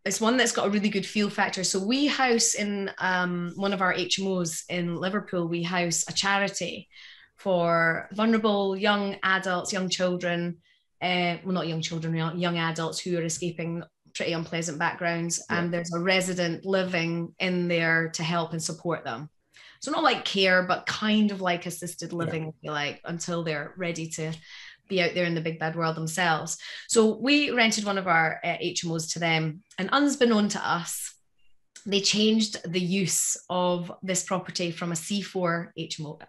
it's one that's got a really good feel factor. So we house in one of our HMOs in Liverpool, we house a charity for vulnerable young adults, young children, not young children, young adults who are escaping pretty unpleasant backgrounds. Yeah. And there's a resident living in there to help and support them. So not like care, but kind of like assisted living, if you like, until they're ready to be out there in the big bad world themselves. So we rented one of our HMOs to them, and unbeknown to us, they changed the use of this property from a C4 HMO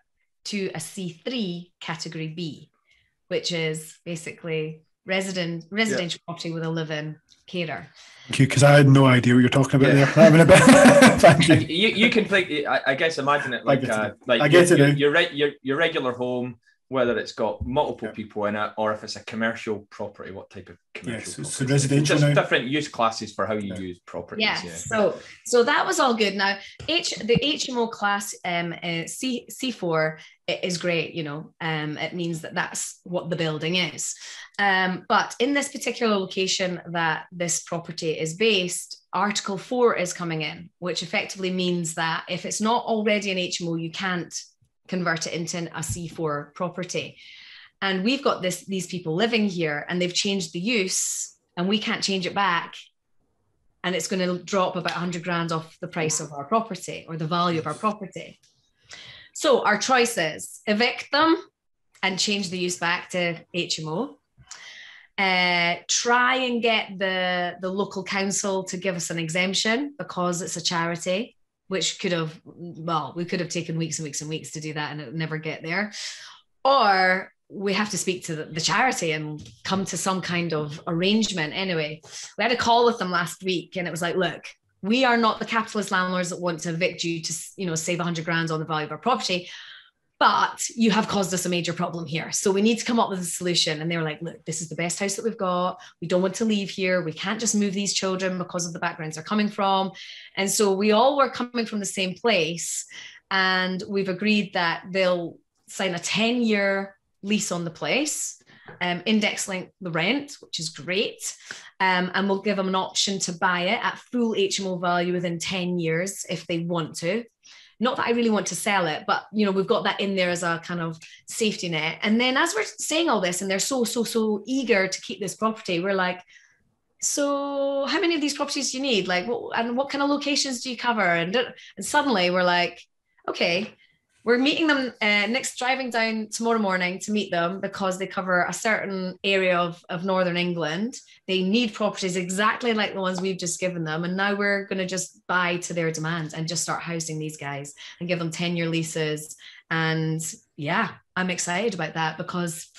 to a C3 category B, which is basically residential property with a live-in carer. Thank you, because I had no idea what you're talking about there. I mean, thank you. You can think, I guess, imagine it like I get it. Your regular home, whether it's got multiple people in it or if it's a commercial property. What type of commercial property? So residential. Just different use classes for how you use properties. Yeah. So that was all good. Now, the HMO class C4 is great. It means that's what the building is. But in this particular location that this property is based, Article 4 is coming in, which effectively means that if it's not already an HMO, you can't convert it into a C4 property. And we've got these people living here, and they've changed the use, and we can't change it back. And it's going to drop about 100 grand off the price of our property, or the value of our property. So our choice is evict them and change the use back to HMO. Try and get the local council to give us an exemption because it's a charity, which we could have taken weeks and weeks and weeks to do that, and it would never get there. Or we have to speak to the charity and come to some kind of arrangement. Anyway, we had a call with them last week, and it was like, look, we are not the capitalist landlords that want to evict you to, save 100 grand on the value of our property, but you have caused us a major problem here. So we need to come up with a solution. And they were like, look, this is the best house that we've got. We don't want to leave here. We can't just move these children because of the backgrounds they're coming from. And so we all were coming from the same place. And we've agreed that they'll sign a 10-year lease on the place, index link the rent, which is great. And we'll give them an option to buy it at full HMO value within 10 years if they want to. Not that I really want to sell it, but we've got that in there as a kind of safety net. And then as we're saying all this, and they're so eager to keep this property, we're like, so how many of these properties do you need? Like, what kind of locations do you cover? And suddenly we're like, okay, we're meeting them driving down tomorrow morning to meet them because they cover a certain area of Northern England. They need properties exactly like the ones we've just given them. And now we're going to just buy to their demands and just start housing these guys and give them 10-year leases. And yeah, I'm excited about that because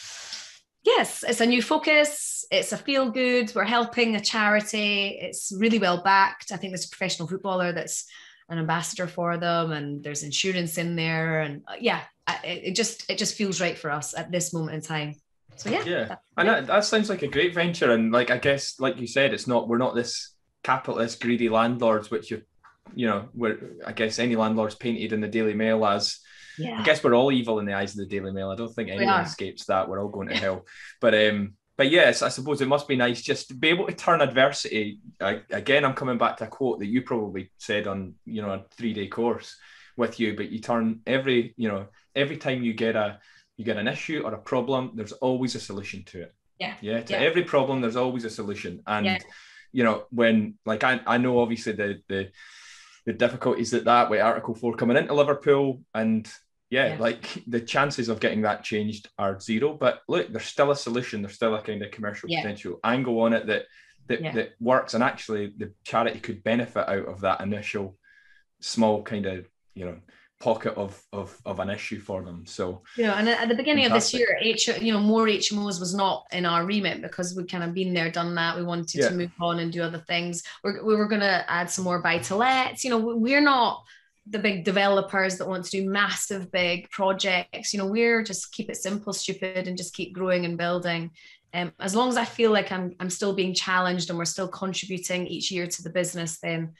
yes, it's a new focus. It's a feel good. We're helping a charity. It's really well backed. I think there's a professional footballer that's an ambassador for them, and there's insurance in there, and it just feels right for us at this moment in time. So and that sounds like a great venture. And like, I guess, like you said, we're not this capitalist greedy landlords, which we're, I guess, any landlord's painted in the Daily Mail as. I guess we're all evil in the eyes of the Daily Mail. I don't think anyone escapes that. We're all going to hell. But yes, I suppose it must be nice just to be able to turn adversity. Again, I'm coming back to a quote that you probably said on, a 3-day course with you, but you turn every time you get an issue or a problem, there's always a solution to it. To every problem, there's always a solution. And, when, like, I know obviously the difficulties that with Article 4 coming into Liverpool, and like the chances of getting that changed are zero, but look, there's still a solution. There's still a kind of commercial potential angle on it that works. And actually the charity could benefit out of that initial small kind of, pocket of an issue for them. So, and at the beginning of this year, more HMOs was not in our remit because we'd kind of been there, done that. We wanted to move on and do other things. We were going to add some more buy-to-lets. We're not the big developers that want to do massive big projects. We're just keep it simple, stupid, and just keep growing and building. As long as I feel like I'm still being challenged and we're still contributing each year to the business, then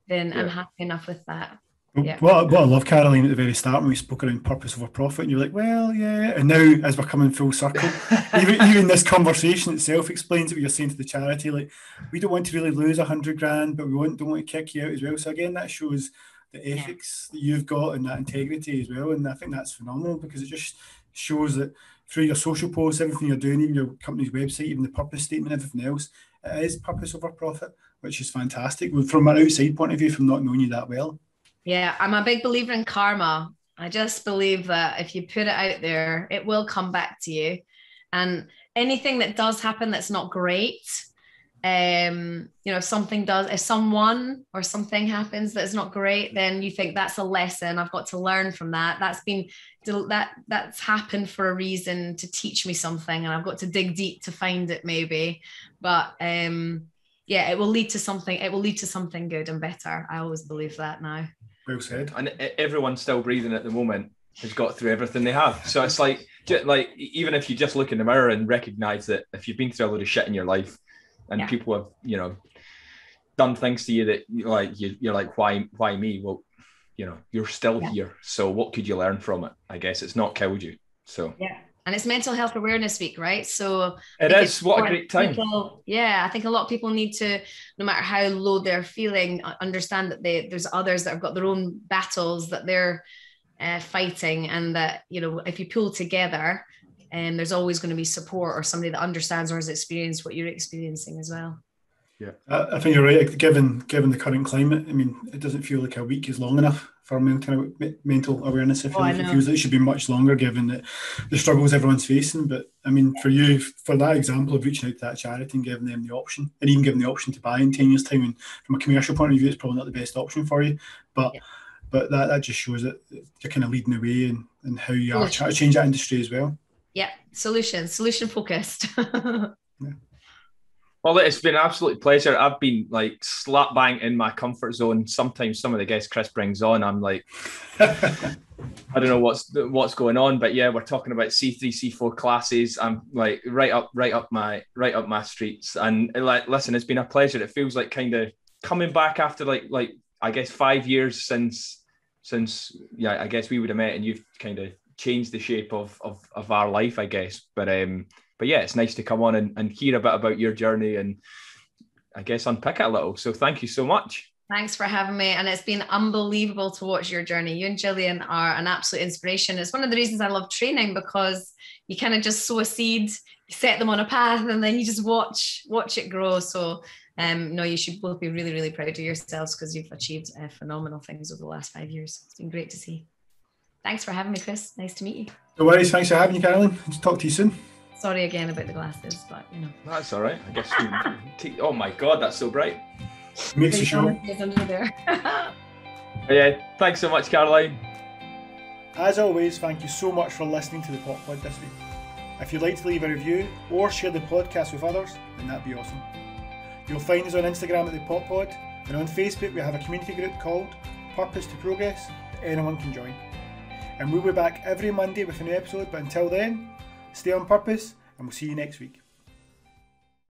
I'm happy enough with that. What I love, Caroline, at the very start when we spoke around purpose over profit, and you're like, well, yeah. And now, as we're coming full circle, even this conversation itself explains what you're saying to the charity. Like, we don't want to really lose 100 grand, but we don't want to kick you out as well. So again, that shows the ethics that you've got and that integrity as well. And I think that's phenomenal because it just shows that through your social posts, everything you're doing, even your company's website, even the purpose statement, everything else, it is purpose over profit, which is fantastic. From an outside point of view, from not knowing you that well. Yeah, I'm a big believer in karma. I just believe that if you put it out there, it will come back to you. And anything that does happen that's not great, if someone or something happens that's not great, then you think that's a lesson. I've got to learn from that. That's happened for a reason to teach me something, and I've got to dig deep to find it maybe. But it will lead to something. It will lead to something good and better. I always believe that now. Well said. And everyone still breathing at the moment has got through everything they have. So it's like even if you just look in the mirror and recognize that if you've been through a load of shit in your life and people have, done things to you that you're like, why me? Well, you're still here. So what could you learn from it? I guess it's not killed you. So And it's Mental Health Awareness Week, right? So it is. What a great time. I think a lot of people need to, no matter how low they're feeling, understand that there's others that have got their own battles that they're fighting, and that, if you pull together, and there's always going to be support or somebody that understands or has experienced what you're experiencing as well. Yeah, I think you're right. Given the current climate, I mean, it doesn't feel like a week is long enough for mental awareness. It feels like it should be much longer, given the struggles everyone's facing. But I mean, for you, for that example of reaching out to that charity and giving them the option, and even giving the option to buy in 10 years' time, and from a commercial point of view, it's probably not the best option for you. But that just shows that you're kind of leading the way and how you are trying to change that industry as well. Yeah, solution focused. Well, it's been an absolute pleasure. I've been like slap bang in my comfort zone. Sometimes some of the guests Chris brings on, I'm like, I don't know what's going on, but yeah, we're talking about C3, C4 classes. I'm like right up my streets. And like, listen, it's been a pleasure. It feels like kind of coming back after like I guess 5 years since yeah, I guess we would have met, and you've kind of changed the shape of our life, I guess. But yeah, it's nice to come on and hear a bit about your journey and I guess unpick it a little. So thank you so much. Thanks for having me. And it's been unbelievable to watch your journey. You and Gillian are an absolute inspiration. It's one of the reasons I love training, because you kind of just sow a seed, you set them on a path, and then you just watch it grow. So no, you should both be really, really proud of yourselves, because you've achieved phenomenal things over the last 5 years. It's been great to see. Thanks for having me, Chris. Nice to meet you. No worries. Thanks for having you, Caroline. Talk to you soon. Sorry again about the glasses, but you know. That's all right. I guess oh my God, that's so bright. Makes the show. Yeah, thanks so much, Caroline. As always, thank you so much for listening to the Pop Pod this week. If you'd like to leave a review or share the podcast with others, then that'd be awesome. You'll find us on Instagram at the Pop Pod, and on Facebook we have a community group called Purpose to Progress that anyone can join. And we'll be back every Monday with a new episode, but until then, stay on purpose, and we'll see you next week.